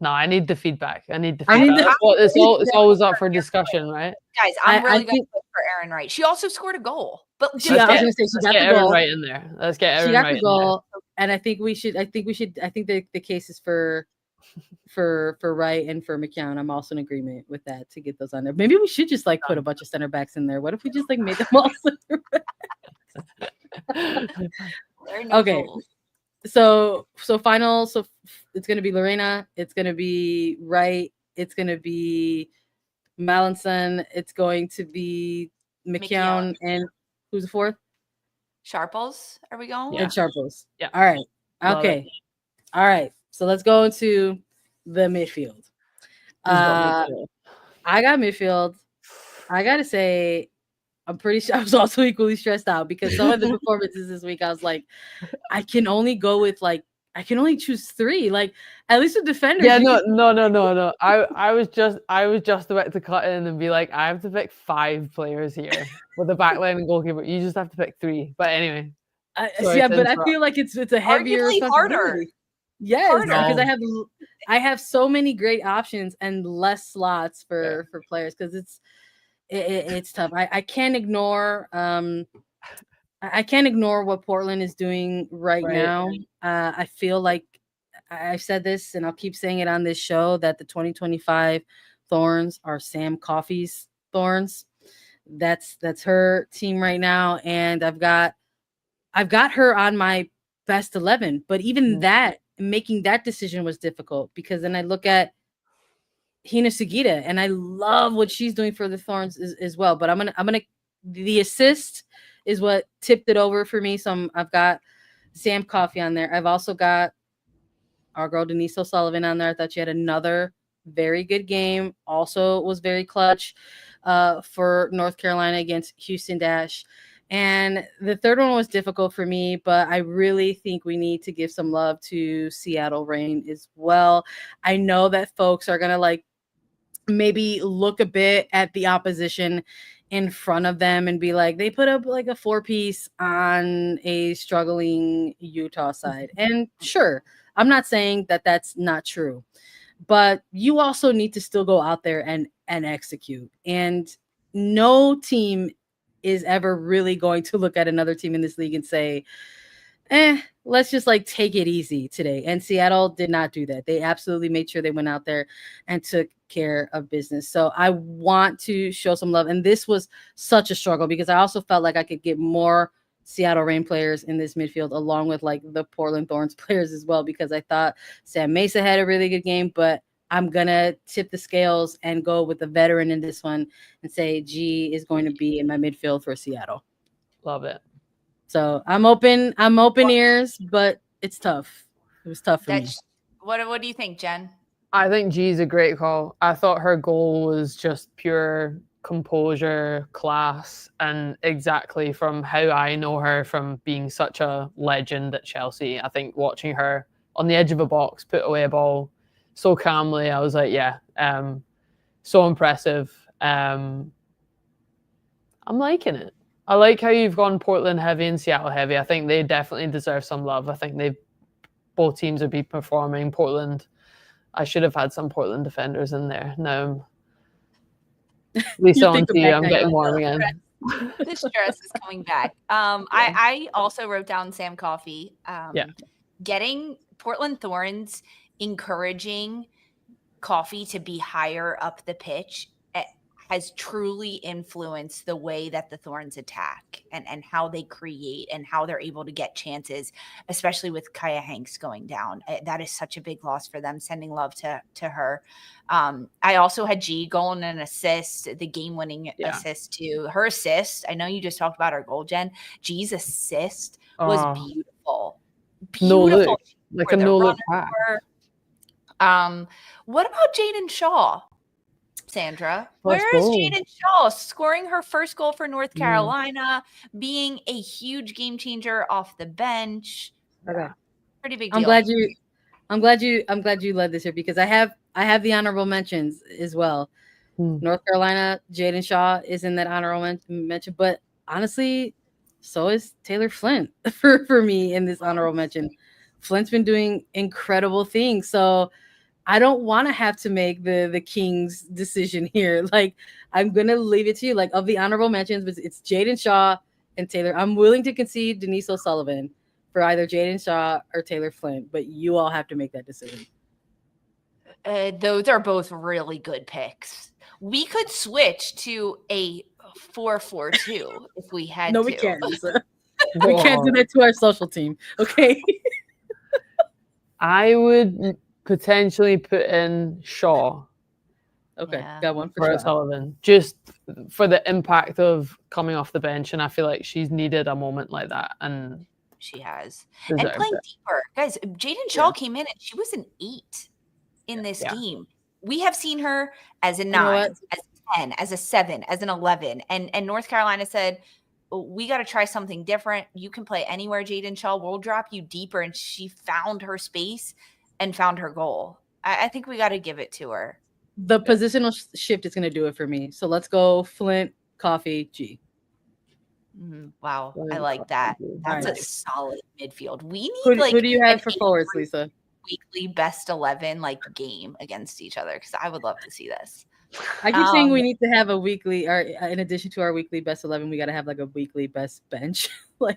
No, I need the feedback. It's always up for discussion, right? Guys, I'm really going to put for Erin Wright. She also scored a goal. But I was going to say she got the goal. Right in there. Let's get Erin Right. She got the the goal, and I think the case is for Wright and for McKeown. I'm also in agreement with that to get those on there. Maybe we should just like put a bunch of center backs in there. What if we just like made them all center backs? Okay. So final. So it's going to be Lorena. It's going to be Wright. It's going to be Mallinson. It's going to be McKeown. And who's the fourth? Sharples. Are we going? And Sharples. Yeah. All right. Okay. All right. So let's go into the midfield. I got midfield. I got to say, I'm pretty sure I was also equally stressed out because some of the performances this week, I was like, I can only choose three. Like, at least with defenders. Yeah, no. I was just about to cut in and be like, I have to pick 5 players here with the backline and goalkeeper. You just have to pick 3. But anyway. But I feel like it's a heavier responsibility. Harder. Yes, because I have so many great options and less slots for players because it's tough. I can't ignore what Portland is doing right now. I feel like I've said this and I'll keep saying it on this show that the 2025 Thorns are Sam Coffey's Thorns. That's her team right now, and I've got her on my best 11. But even that, making that decision was difficult because then I look at Hina Sugita, and I love what she's doing for the Thorns as well. But I'm gonna the assist is what tipped it over for me. So I've got Sam Coffey on there. I've also got our girl Denise O'Sullivan on there. I thought she had another very good game. Also was very clutch for North Carolina against Houston Dash. And the third one was difficult for me, but I really think we need to give some love to Seattle Reign as well. I know that folks are going to like maybe look a bit at the opposition in front of them and be like, they put up like a 4-piece on a struggling Utah side. And sure, I'm not saying that that's not true, but you also need to still go out there and execute. And no team is ever really going to look at another team in this league and say, let's just like take it easy today. And Seattle did not do that. They absolutely made sure they went out there and took care of business. So I want to show some love. And this was such a struggle because I also felt like I could get more Seattle Reign players in this midfield along with like the Portland Thorns players as well, because I thought Sam Mesa had a really good game, but I'm going to tip the scales and go with the veteran in this one and say G is going to be in my midfield for Seattle. Love it. So I'm open ears, but it's tough. It was tough for me. What do you think, Jen? I think G's a great call. I thought her goal was just pure composure, class, and exactly from how I know her from being such a legend at Chelsea. I think watching her on the edge of a box put away a ball so calmly, I was like, yeah, so impressive. I'm liking it. I like how you've gone Portland heavy and Seattle heavy. I think they definitely deserve some love. I think both teams would be performing. Portland, I should have had some Portland defenders in there. No, Lisa, on to you. I'm getting warm again. The stress is coming back. I also wrote down Sam Coffey. Getting Portland Thorns, encouraging Coffey to be higher up the pitch has truly influenced the way that the Thorns attack and how they create and how they're able to get chances, especially with Kaya Hanks going down. That is such a big loss for them. Sending love to her. I also had G goal and an assist, the game-winning assist to her assist. I know you just talked about our goal, Jen. G's assist was beautiful. No look, like a no look pass. What about Jaden Shaw? Sandra, where is Jaden Shaw scoring her first goal for North Carolina, being a huge game changer off the bench? Okay, pretty big deal. I'm glad you led this here because I have the honorable mentions as well. North Carolina, Jaden Shaw is in that honorable mention, but honestly, so is Taylor Flint for me in this honorable mention. Flint's been doing incredible things, so I don't want to have to make the Kings decision here. Like, I'm going to leave it to you. Like, of the honorable mentions, it's Jaden Shaw and Taylor. I'm willing to concede Denise O'Sullivan for either Jaden Shaw or Taylor Flint, but you all have to make that decision. Those are both really good picks. We could switch to a 4-4-2 if we had to. No, we can't, Lisa. We can't do that to our social team, okay? I would potentially put in Shaw. Okay, got one for Sullivan. Just for the impact of coming off the bench, and I feel like she's needed a moment like that, and she has. And playing deeper, guys. Jaden Shaw came in and she was an 8 in this game. We have seen her as a 9, as a 10, as a 7, as an 11, and North Carolina said, we got to try something different. You can play anywhere, Jaden Shaw. We'll drop you deeper, and she found her space and found her goal. I think we got to give it to her. The positional shift is going to do it for me. So let's go Flint, Coffey, G. Wow. I like that. That's a solid midfield. We need who do you have for forwards, Lisa? Weekly best 11 game against each other, because I would love to see this. I keep saying we need to have a weekly, or in addition to our weekly best 11, we got to have like a weekly best bench,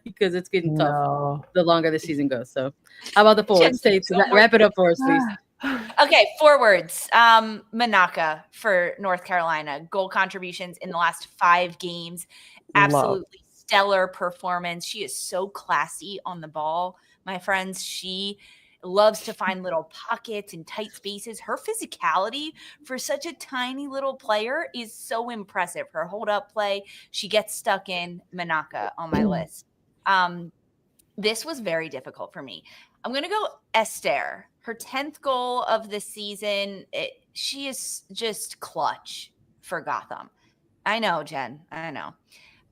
because it's getting tough the longer the season goes. So, how about the forwards? Wrap it up for us, please. Okay, forwards. Manaka for North Carolina. Goal contributions in the last 5 games. Absolutely stellar performance. She is so classy on the ball, my friends. She loves to find little pockets and tight spaces. Her physicality for such a tiny little player is so impressive. Her hold up play, she gets stuck in. Manaka on my list. This was very difficult for me. I'm going to go Esther. Her 10th goal of the season. She is just clutch for Gotham. I know, Jen. I know.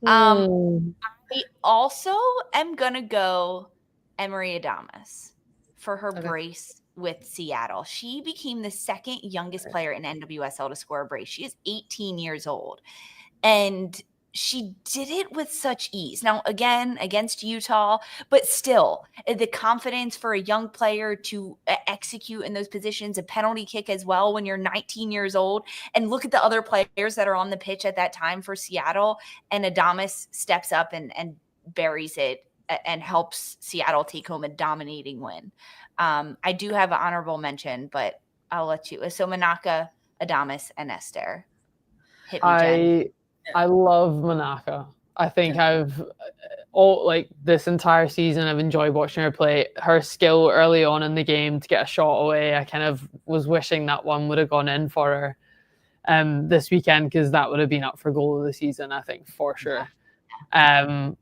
I also am going to go Emery Adamas for her brace with Seattle. She became the second youngest player in NWSL to score a brace. She is 18 years old, and she did it with such ease. Now, again, against Utah, but still, the confidence for a young player to execute in those positions, a penalty kick as well when you're 19 years old. And look at the other players that are on the pitch at that time for Seattle, and Adamas steps up and buries it and helps Seattle take home a dominating win. I do have an honorable mention, but I'll let you. So Manaka, Adames, and Esther. Hit me, Jen. I love Manaka. I think I've this entire season I've enjoyed watching her play. Her skill early on in the game to get a shot away, I kind of was wishing that one would have gone in for her this weekend, because that would have been up for goal of the season, I think, for sure. The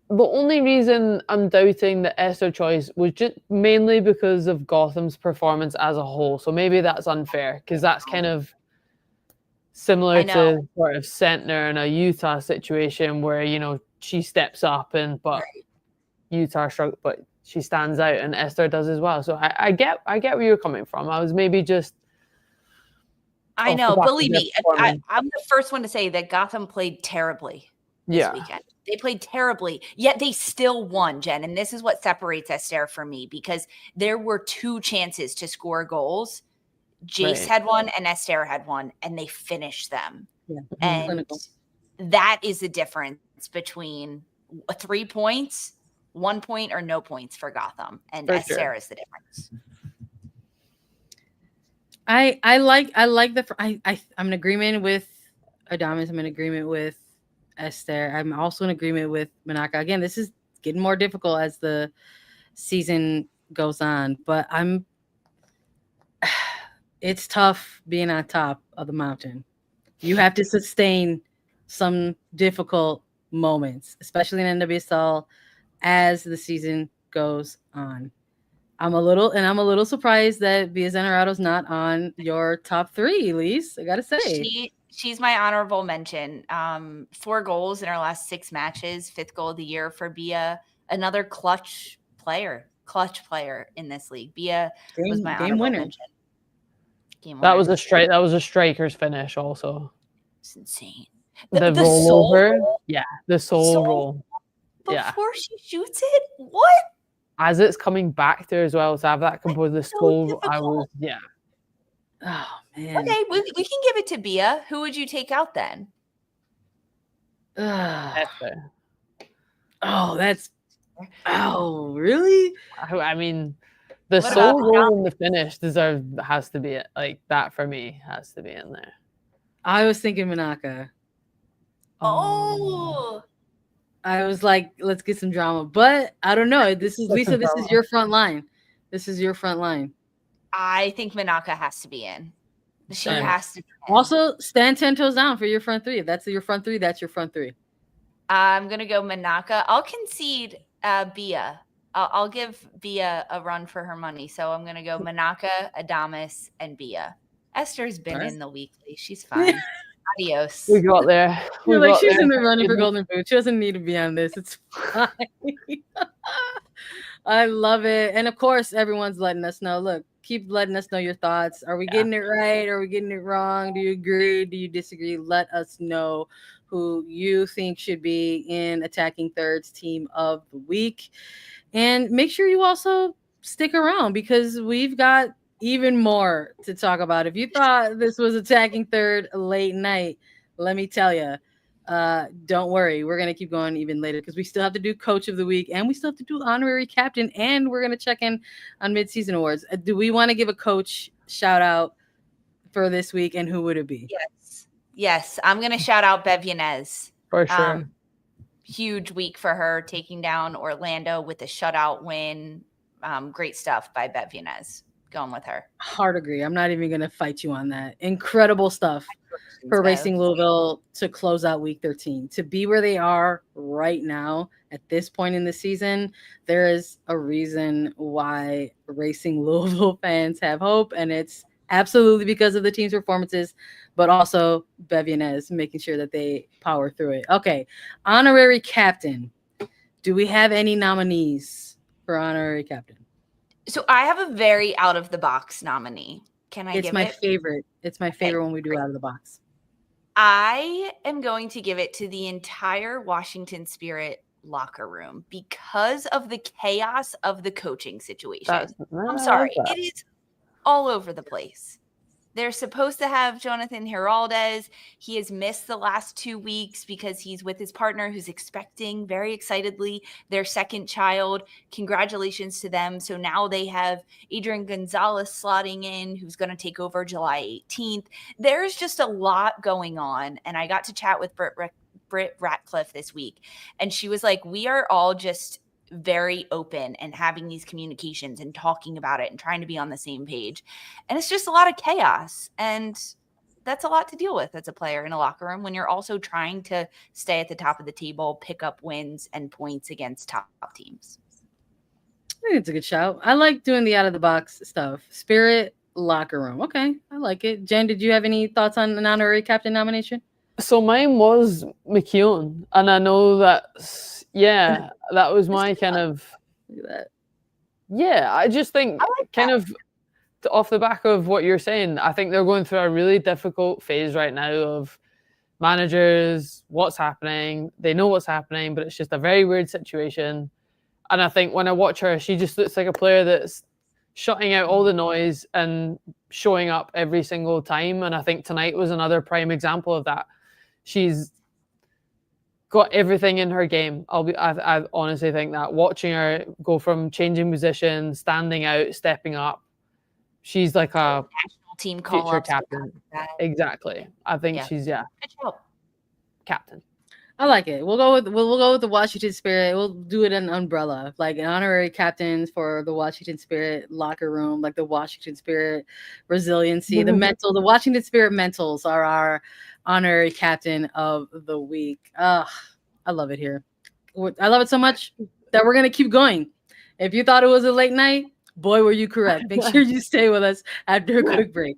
only reason I'm doubting the Esther choice was just mainly because of Gotham's performance as a whole. So maybe that's unfair, because that's kind of similar to sort of Sentner in a Utah situation where, you know, she steps up but Utah struggles, but she stands out, and Esther does as well. So I get where you're coming from. I was maybe just... I know, believe me, I'm the first one to say that Gotham played terribly this weekend. They played terribly, yet they still won, Jen. And this is what separates Esther from me, because there were 2 chances to score goals. Jace had one and Esther had one, and they finished them. Yeah. And that is the difference between 3 points, 1 point, or no points for Gotham. And Esther is the difference. I'm in agreement with Adames. I'm in agreement with Esther. I'm also in agreement with Manaka. Again, this is getting more difficult as the season goes on, but it's tough being on top of the mountain. You have to sustain some difficult moments, especially in NWSL, as the season goes on. I'm a little surprised that Bia Zenerado's not on your top 3, Elise. I gotta say. She's my honorable mention. 4 goals in her last 6 matches, 5th goal of the year for Bia. Another clutch player in this league. Bia was my honorable mention. That was a striker's finish also. It's insane. The rollover. Yeah, the soul roll. Before she shoots it? What? As it's coming back there as well, to have that composed the soul, Oh, man. Okay, we can give it to Bia. Who would you take out then? Esther. Really? I mean, the soul roll and the finish has to be it. Like, that for me has to be in there. I was thinking Manaka. Oh. I was like, let's get some drama, but I don't know. This is Lisa. This is your front line. I think Manaka has to be in. She has to be in. Also, stand 10 toes down for your front 3. If that's your front 3, that's your front 3. I'm gonna go Manaka. I'll concede Bia. I'll give Bia a run for her money. So I'm gonna go Manaka, Adames, and Bia. Esther's been in the weekly. She's fine. Adios. We got there. She's in the running for Golden Boot. She doesn't need to be on this. It's fine. I love it. And of course, everyone's letting us know. Look, keep letting us know your thoughts. Are we getting it right? Are we getting it wrong? Do you agree? Do you disagree? Let us know who you think should be in Attacking Third's Team of the Week. And make sure you also stick around, because we've got even more to talk about. If you thought this was Attacking Third late night, let me tell you, don't worry. We're going to keep going even later, because we still have to do Coach of the Week, and we still have to do Honorary Captain, and we're going to check in on midseason awards. Do we want to give a coach shout out for this week, and who would it be? Yes. I'm going to shout out Bev Yanez. For sure. Huge week for her, taking down Orlando with a shutout win. Great stuff by Bev Yanez. Going with her. Hard agree. I'm not even going to fight you on that. Incredible stuff for Racing Louisville to close out week 13. To be where they are right now at this point in the season, there is a reason why Racing Louisville fans have hope, and it's absolutely because of the team's performances, but also Bev Yanez making sure that they power through it. Okay, Honorary Captain. Do we have any nominees for Honorary Captain? So I have a very out of the box nominee. Can I give it? It's my favorite. It's my favorite when we do out of the box. I am going to give it to the entire Washington Spirit locker room because of the chaos of the coaching situation. I'm sorry. It is all over the place. They're supposed to have Jonathan Herrera. He has missed the last 2 weeks because he's with his partner who's expecting very excitedly their second child. Congratulations to them. So now they have Adrian Gonzalez slotting in, who's going to take over July 18th. There's just a lot going on. And I got to chat with Britt Ratcliffe this week. And she was like, we are all just very open and having these communications and talking about it and trying to be on the same page. And it's just a lot of chaos. And that's a lot to deal with as a player in a locker room when you're also trying to stay at the top of the table, pick up wins and points against top teams. I think it's a good shout. I like doing the out of the box stuff. Spirit, locker room. Okay, I like it. Jen, did you have any thoughts on an honorary captain nomination? So mine was McKeown, and I know that, that was my kind of. Look at that. Yeah, I just think of off the back of what you're saying, I think they're going through a really difficult phase right now of managers, what's happening. They know what's happening, but it's just a very weird situation. And I think when I watch her, she just looks like a player that's shutting out all the noise and showing up every single time. And I think tonight was another prime example of that. She's got everything in her game. I honestly think that watching her go from changing position, standing out, stepping up, she's like a national team future captain. Exactly. I think she's Good job. captain. I like it. We'll go with the Washington Spirit. We'll do it an umbrella, like an honorary captains for the Washington Spirit locker room, like the Washington Spirit resiliency, the Washington Spirit mentals are our honorary captain of the week. I love it here. I love it so much that we're gonna keep going. If you thought it was a late night, boy, were you correct. Make sure you stay with us after a quick break.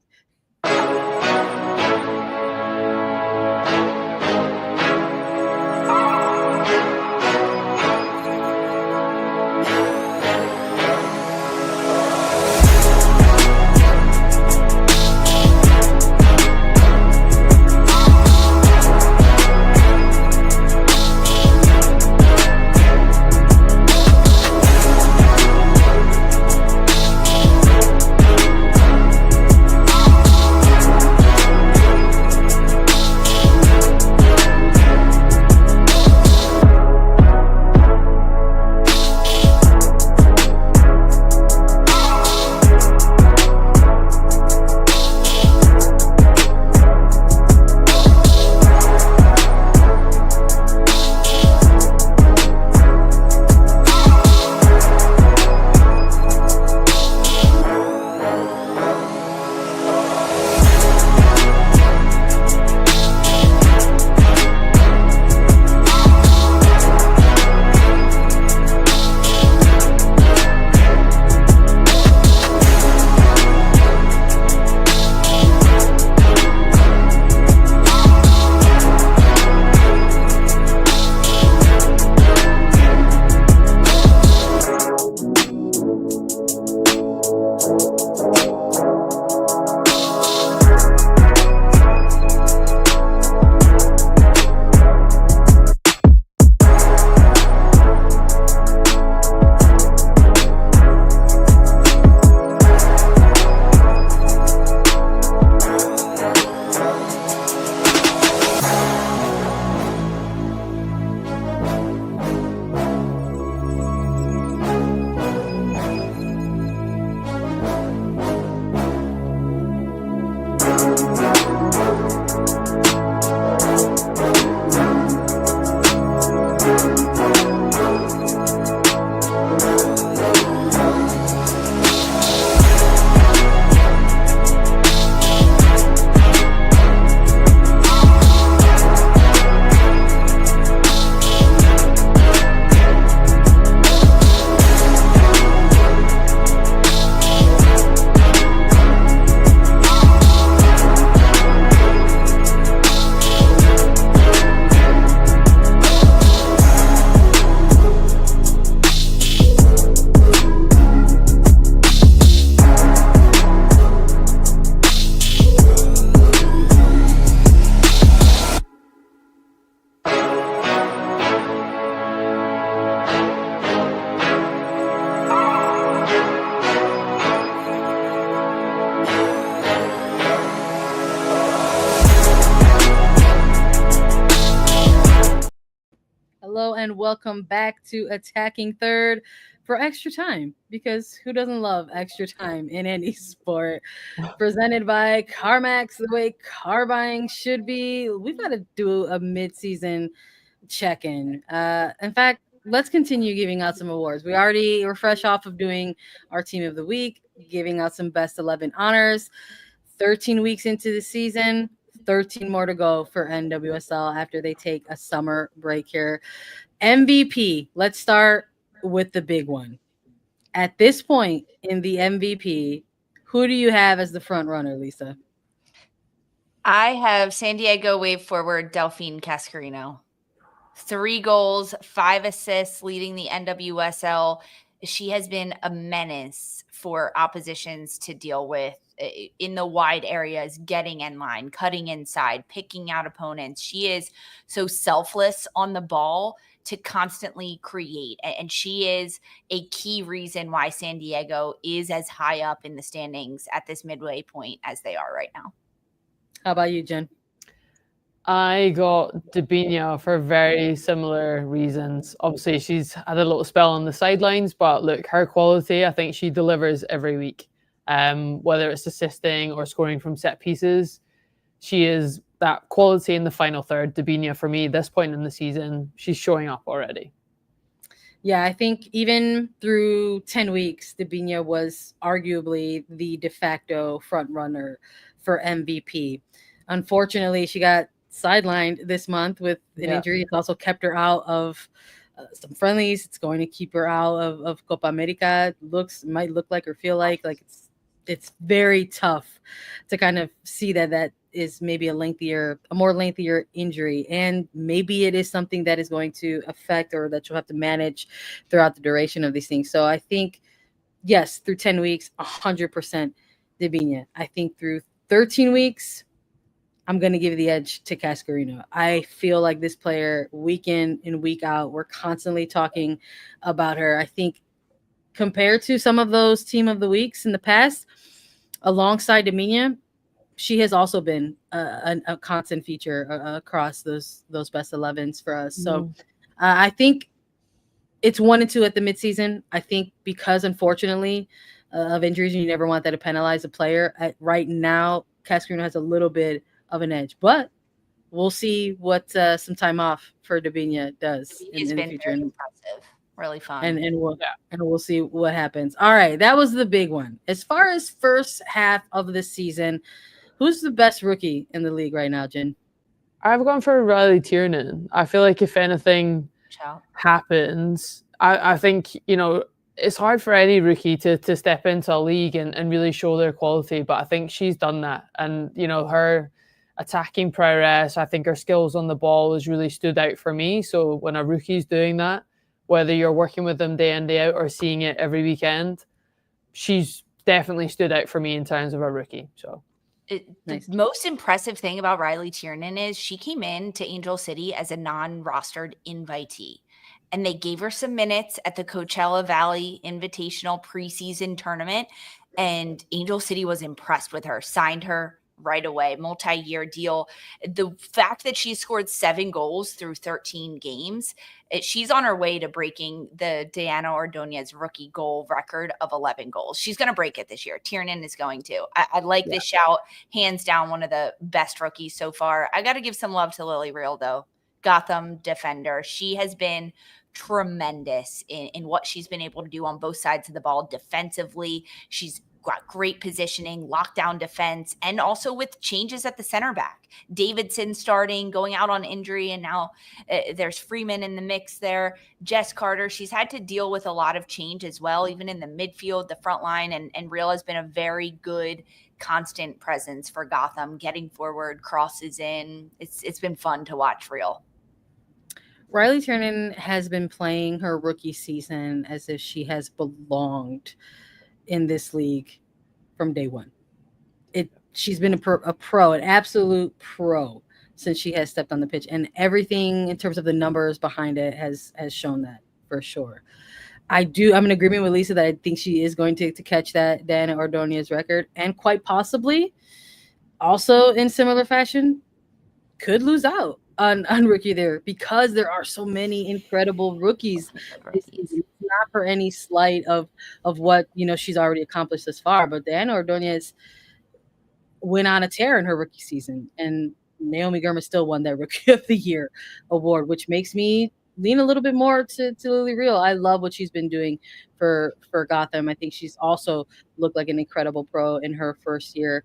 Hello and welcome back to Attacking Third for extra time, because who doesn't love extra time in any sport? Presented by CarMax, the way car buying should be. We've got to do a mid-season check-in. In fact, let's continue giving out some awards. We're fresh off of doing our Team of the Week, giving out some Best 11 honors. 13 weeks into the season, 13 more to go for NWSL after they take a summer break here. MVP, let's start with the big one. At this point in the MVP, who do you have as the front runner, Lisa? I have San Diego Wave forward Delphine Cascarino. 3 goals, 5 assists, leading the NWSL. She has been a menace for oppositions to deal with in the wide areas, getting in line, cutting inside, picking out opponents. She is so selfless on the ball to constantly create. And she is a key reason why San Diego is as high up in the standings at this midway point as they are right now. How about you, Jen? I got Debinha for very similar reasons. Obviously, she's had a little spell on the sidelines, but look, her quality, I think she delivers every week. Whether it's assisting or scoring from set pieces, she is that quality in the final third. Debinha, for me, this point in the season, she's showing up already. Yeah, I think even through 10 weeks, Debinha was arguably the de facto front runner for MVP. Unfortunately, she got sidelined this month with an injury. It's also kept her out of some friendlies. It's going to keep her out of Copa America. Might look like or feel like it's very tough to kind of see that is maybe a more lengthier injury, and maybe it is something that is going to affect or that you'll have to manage throughout the duration of these things. So I think, yes, through 10 weeks, 100% Debinha. I think through 13 weeks, I'm going to give the edge to Cascarino. I feel like this player, week in and week out, we're constantly talking about her. I think compared to some of those Team of the Weeks in the past, alongside Debinha, she has also been a constant feature across those best 11s for us. So I think it's 1 and 2 at the midseason. I think because, unfortunately, of injuries, you never want that to penalize a player. Right now, Cascarino has a little bit of an edge, but we'll see what some time off for Debinha does in the future. Very impressive, really fun, and we'll see what happens. All right, that was the big one. As far as first half of the season, who's the best rookie in the league right now, Jen? I've gone for Riley Tiernan. I feel like if anything happens, I think, it's hard for any rookie to step into a league and really show their quality, but I think she's done that. And, her attacking prowess, I think her skills on the ball has really stood out for me. So when a rookie's doing that, whether you're working with them day in, day out or seeing it every weekend, she's definitely stood out for me in terms of a rookie. So the most impressive thing about Riley Tiernan is she came in to Angel City as a non-rostered invitee. And they gave her some minutes at the Coachella Valley Invitational preseason tournament. And Angel City was impressed with her, signed her right away, multi-year deal. The fact that she scored 7 goals through 13 games, she's on her way to breaking the Diana Ordonez rookie goal record of 11 goals. She's going to break it this year. Tiernan is going to. I like this shout. Hands down, one of the best rookies so far. I got to give some love to Lily Real, though. Gotham defender. She has been tremendous in what she's been able to do on both sides of the ball defensively. She's got great positioning, lockdown defense, and also with changes at the center back. Davidson starting, going out on injury, and now there's Freeman in the mix there. Jess Carter, she's had to deal with a lot of change as well, even in the midfield, the front line, and Real has been a very good constant presence for Gotham, getting forward, crosses in. It's been fun to watch Real. Riley Tiernan has been playing her rookie season as if she has belonged in this league from day one. She's been a pro, an absolute pro, since she has stepped on the pitch, and everything in terms of the numbers behind it has shown that for sure. I'm in agreement with Lisa that I think she is going to catch that Diana Ordonez record, and quite possibly also in similar fashion could lose out on rookie there because there are so many incredible rookies this season. It's not for any slight of what she's already accomplished thus far, but Diana Ordonez went on a tear in her rookie season, and Naomi Gurma still won that Rookie of the Year award, which makes me lean a little bit more to Lily Real. I love what she's been doing for Gotham. I think she's also looked like an incredible pro in her first year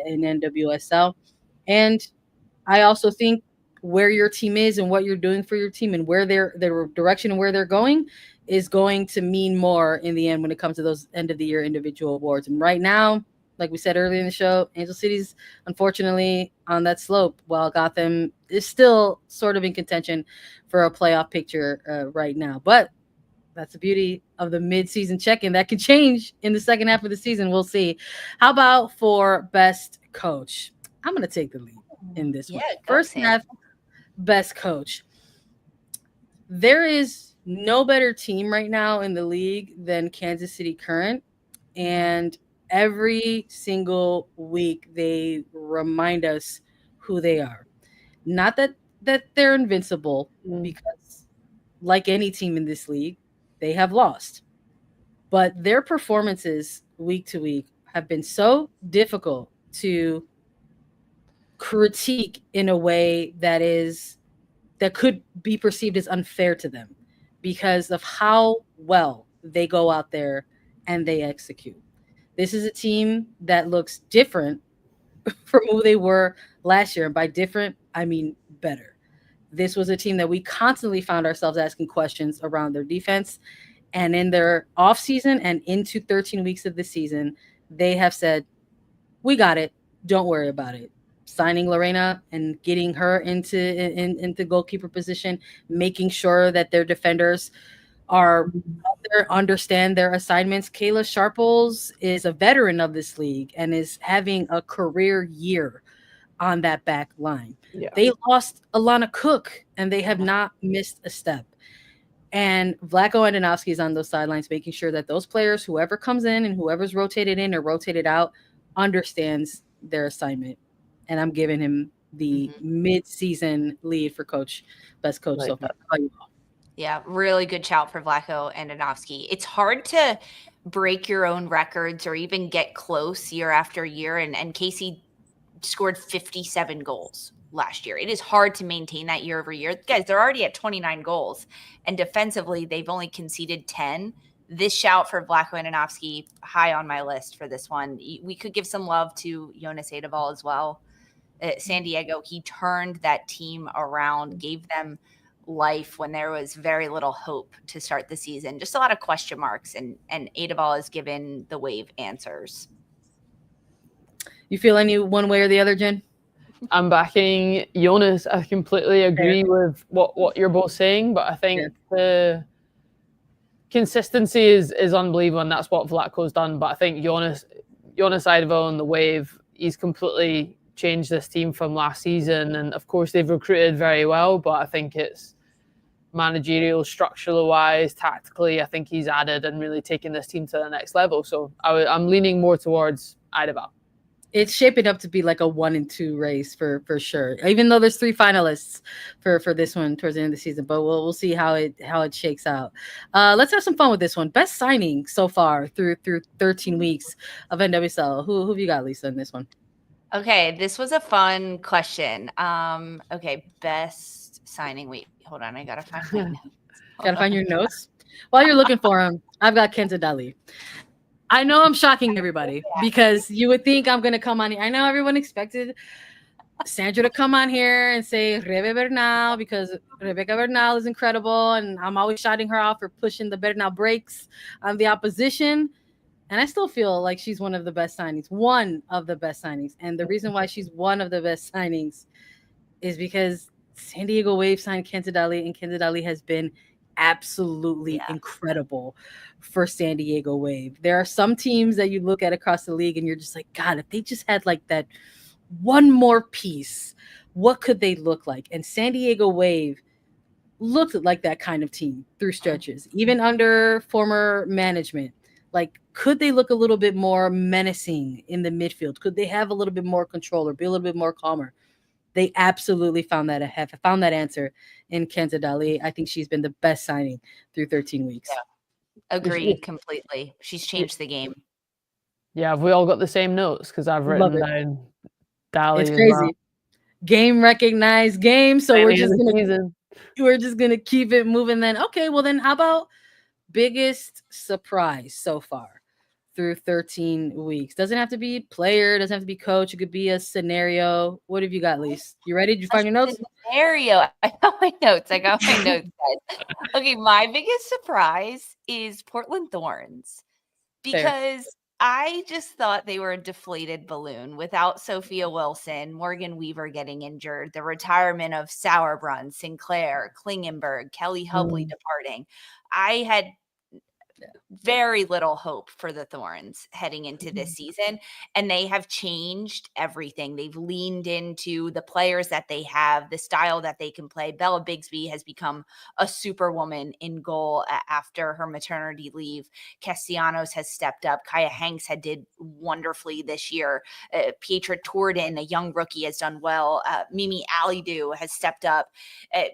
in NWSL. And I also think where your team is and what you're doing for your team and where their direction and where they're going is going to mean more in the end when it comes to those end of the year individual awards. And right now, like we said earlier in the show, Angel City's unfortunately on that slope, while Gotham is still sort of in contention for a playoff picture right now. But that's the beauty of the mid-season check-in. That can change in the second half of the season. We'll see. How about for best coach? I'm going to take the lead in this one. First half, best coach. There is no better team right now in the league than Kansas City Current. And every single week they remind us who they are. Not that they're invincible, because like any team in this league, they have lost. But their performances week to week have been so difficult to critique in a way that could be perceived as unfair to them because of how well they go out there and they execute. This is a team that looks different from who they were last year. And by different, I mean better. This was a team that we constantly found ourselves asking questions around their defense. And in their offseason and into 13 weeks of the season, they have said, we got it. Don't worry about it. Signing Lorena and getting her into goalkeeper position, making sure that their defenders are out there, understand their assignments. Kayla Sharples is a veteran of this league and is having a career year on that back line. Yeah. They lost Alana Cook and they have not missed a step. And Vlatko Andonovski is on those sidelines, making sure that those players, whoever comes in and whoever's rotated in or rotated out, understands their assignment. And I'm giving him the mid-season lead for best coach so far. Yeah, really good shout for Vlatko Andonovski. It's hard to break your own records or even get close year after year. And Casey scored 57 goals last year. It is hard to maintain that year over year. Guys, they're already at 29 goals. And defensively, they've only conceded 10. This shout for Vlatko Andonovski, high on my list for this one. We could give some love to Jonas Eidevall as well. San Diego, he turned that team around, gave them life when there was very little hope to start the season. Just a lot of question marks, and Eidevall has given the Wave answers. You feel any one way or the other, Jen? I'm backing Jonas. I completely agree with what you're both saying, but I think the consistency is unbelievable, and that's what Vlatko's done. But I think Jonas Eidevall and the Wave, he's completely changed this team from last season. And of course, they've recruited very well, but I think it's managerial, structural wise, tactically, I think he's added and really taken this team to the next level. So I'm leaning more towards Eidevall. It's shaping up to be like a 1 and 2 race for sure, even though there's 3 finalists for this one towards the end of the season, but we'll see how it shakes out. Let's have some fun with this one. Best signing so far through 13 weeks of NWSL. Who have you got, Lisa, in this one? Okay, this was a fun question. Okay, best signing. Wait, hold on. I gotta find my notes. Gotta find your notes. While you're looking for them, I've got Kenza Dali. I know I'm shocking everybody because you would think I'm gonna come on here. I know everyone expected Sandra to come on here and say Rebe Bernal because Rebecca Bernal is incredible, and I'm always shouting her off for pushing the Bernal breaks on the opposition. And I still feel like she's one of the best signings. And the reason why she's one of the best signings is because San Diego Wave signed Kenza Dali, and Kenza Dali has been absolutely incredible for San Diego Wave. There are some teams that you look at across the league and you're just like, God, if they just had like that one more piece, what could they look like? And San Diego Wave looked like that kind of team through stretches, even under former management. Like, could they look a little bit more menacing in the midfield? Could they have a little bit more control or be a little bit more calmer? they absolutely found that answer in Kenza Dali. I think she's been the best signing through 13 weeks. Yeah. Agreed completely. She's changed the game. Yeah, have we all got the same notes? Because I've written down Dali. It's crazy. Well. Game recognized game. So we're just gonna keep it moving then. Okay, well then how about biggest surprise so far through 13 weeks? Doesn't have to be player, doesn't have to be coach. It could be a scenario. What have you got, Lise? You ready? Did you find your notes? Scenario. I got my notes. Guys. Okay, my biggest surprise is Portland Thorns, because I just thought they were a deflated balloon without Sophia Wilson, Morgan Weaver getting injured, the retirement of Sauerbrunn, Sinclair, Klingenberg, Kelly Hubley departing. I had very little hope for the Thorns heading into this season, and they have changed everything. They've leaned into the players that they have, the style that they can play. Bella Bigsby has become a superwoman in goal after her maternity leave. Castellanos has stepped up. Kaya Hanks had did wonderfully this year. Pietra Torden, a young rookie, has done well. Mimi Alidu has stepped up.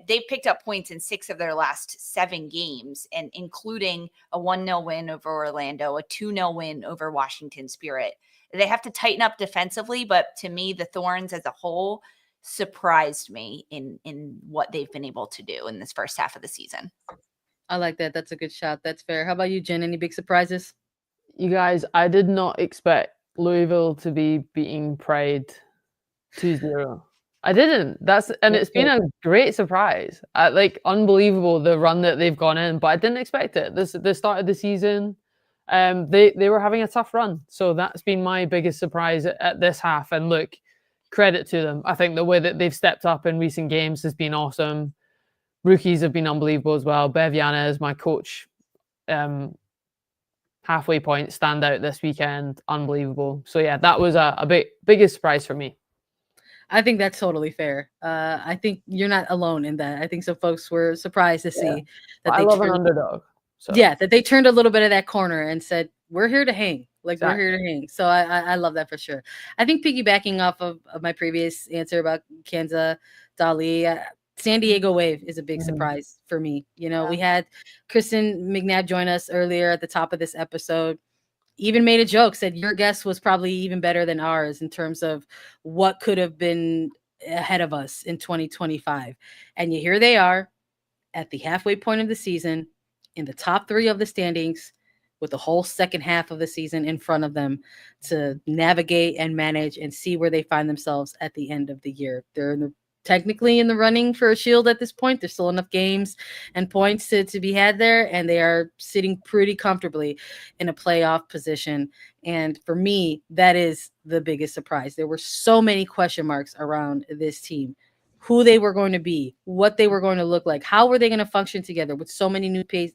They've picked up points in 6 of their last 7 games, and including a 1-0 win over Orlando, a 2-0 win over Washington Spirit. They have to tighten up defensively, but to me, the Thorns as a whole surprised me in what they've been able to do in this first half of the season. I like that. That's a good shot. That's fair. How about you, Jen? Any big surprises? You guys, I did not expect Louisville to be beating Pride 2-0. I didn't. It's been a great surprise. Unbelievable the run that they've gone in, but I didn't expect it. The start of the season, they were having a tough run, so that's been my biggest surprise at this half. And look, credit to them. I think the way that they've stepped up in recent games has been awesome. Rookies have been unbelievable as well. Bev Yanez, my coach, halfway point standout this weekend, unbelievable. So yeah, that was a biggest surprise for me. I think that's totally fair. I think you're not alone in that. I think some folks were surprised to see that I love an underdog. So. Yeah, that they turned a little bit of that corner and said, we're here to hang. Exactly. We're here to hang. So I love that for sure. I think piggybacking off of my previous answer about Kenza Dali, San Diego Wave is a big surprise for me. We had Kristen McNabb join us earlier at the top of this episode. Even made a joke, said your guess was probably even better than ours in terms of what could have been ahead of us in 2025. And here they are at the halfway point of the season in the top 3 of the standings with the whole second half of the season in front of them to navigate and manage and see where they find themselves at the end of the year. They're technically in the running for a shield at this point. There's still enough games and points to be had there, and they are sitting pretty comfortably in a playoff position. And for me, that is the biggest surprise. There were so many question marks around this team, who they were going to be, what they were going to look like, how were they going to function together with so many new faces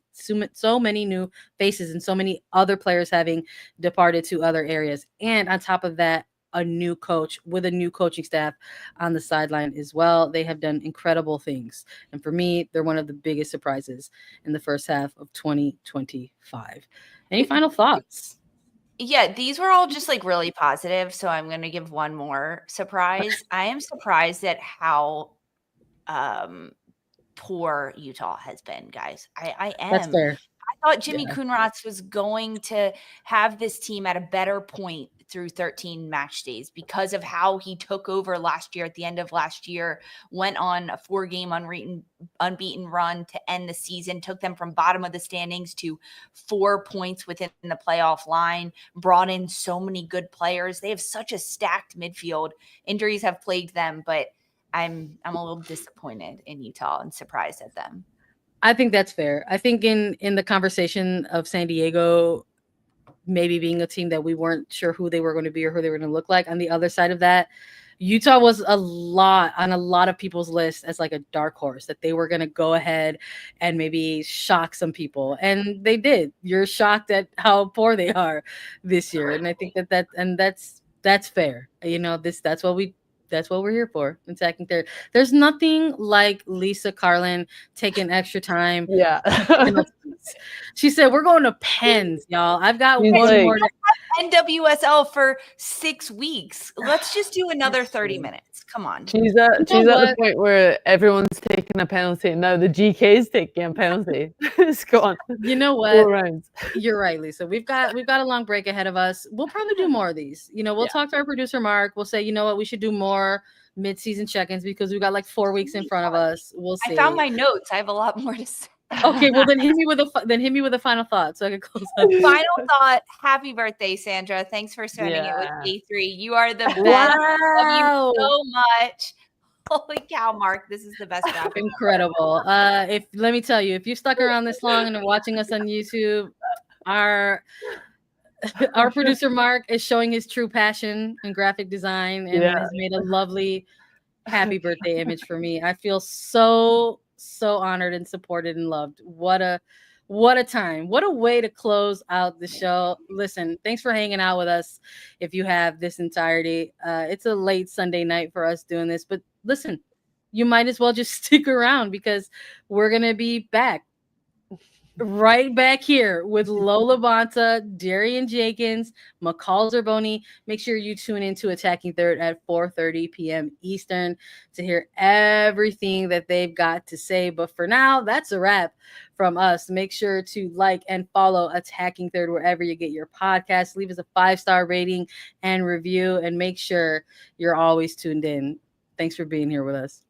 and so many other players having departed to other areas. And on top of that, a new coach with a new coaching staff on the sideline as well. They have done incredible things. And for me, they're one of the biggest surprises in the first half of 2025. Any final thoughts? Yeah, these were all just really positive. So I'm going to give one more surprise. I am surprised at how poor Utah has been, guys. I am. That's fair. I thought Jimmy Coonrotz was going to have this team at a better point through 13 match days because of how he took over last year. At the end of last year, went on a 4-game unbeaten run to end the season, took them from bottom of the standings to 4 points within the playoff line, brought in so many good players. They have such a stacked midfield. Injuries have plagued them, but I'm a little disappointed in Utah and surprised at them. I think that's fair. I think in the conversation of San Diego maybe being a team that we weren't sure who they were going to be or who they were going to look like, on the other side of that, Utah was on a lot of people's list as a dark horse, that they were going to go ahead and maybe shock some people. And they did. You're shocked at how poor they are this year. And I think that's fair. That's what we're here for. Attacking there. There's nothing like Lisa Carlin taking extra time. Yeah. She said, we're going to pens, y'all. I've got She's one like- more. NWSL for 6 weeks. Let's just do another 30 minutes. Come on. She's at the point where everyone's taking a penalty. Now the GK's taking a penalty. It's gone. You know what? 4 rounds. You're right, Lisa. We've got a long break ahead of us. We'll probably do more of these. You know, we'll talk to our producer Mark. We'll say, you know what, we should do more mid-season check-ins because we've got like 4 weeks in front of us. We'll see. I found my notes. I have a lot more to say. Okay, well then hit me with a final thought so I can close out. Final thought. Happy birthday, Sandra. Thanks for spending it with A3. You are the best. Wow. Love you so much. Holy cow, Mark. This is the best graphic. Incredible. Let me tell you, if you've stuck around this long and are watching us on YouTube, our producer Mark is showing his true passion in graphic design and has made a lovely happy birthday image for me. I feel so honored and supported and loved. What a time. What a way to close out the show. Listen, thanks for hanging out with us. If you have this entirety, it's a late Sunday night for us doing this, but listen, you might as well just stick around because we're going to be back right back here with Lola Bonta, Darian Jenkins, McCall Zerboni. Make sure you tune into Attacking Third at 4:30 p.m. Eastern to hear everything that they've got to say. But for now, that's a wrap from us. Make sure to like and follow Attacking Third wherever you get your podcast. Leave us a 5-star rating and review, and make sure you're always tuned in. Thanks for being here with us.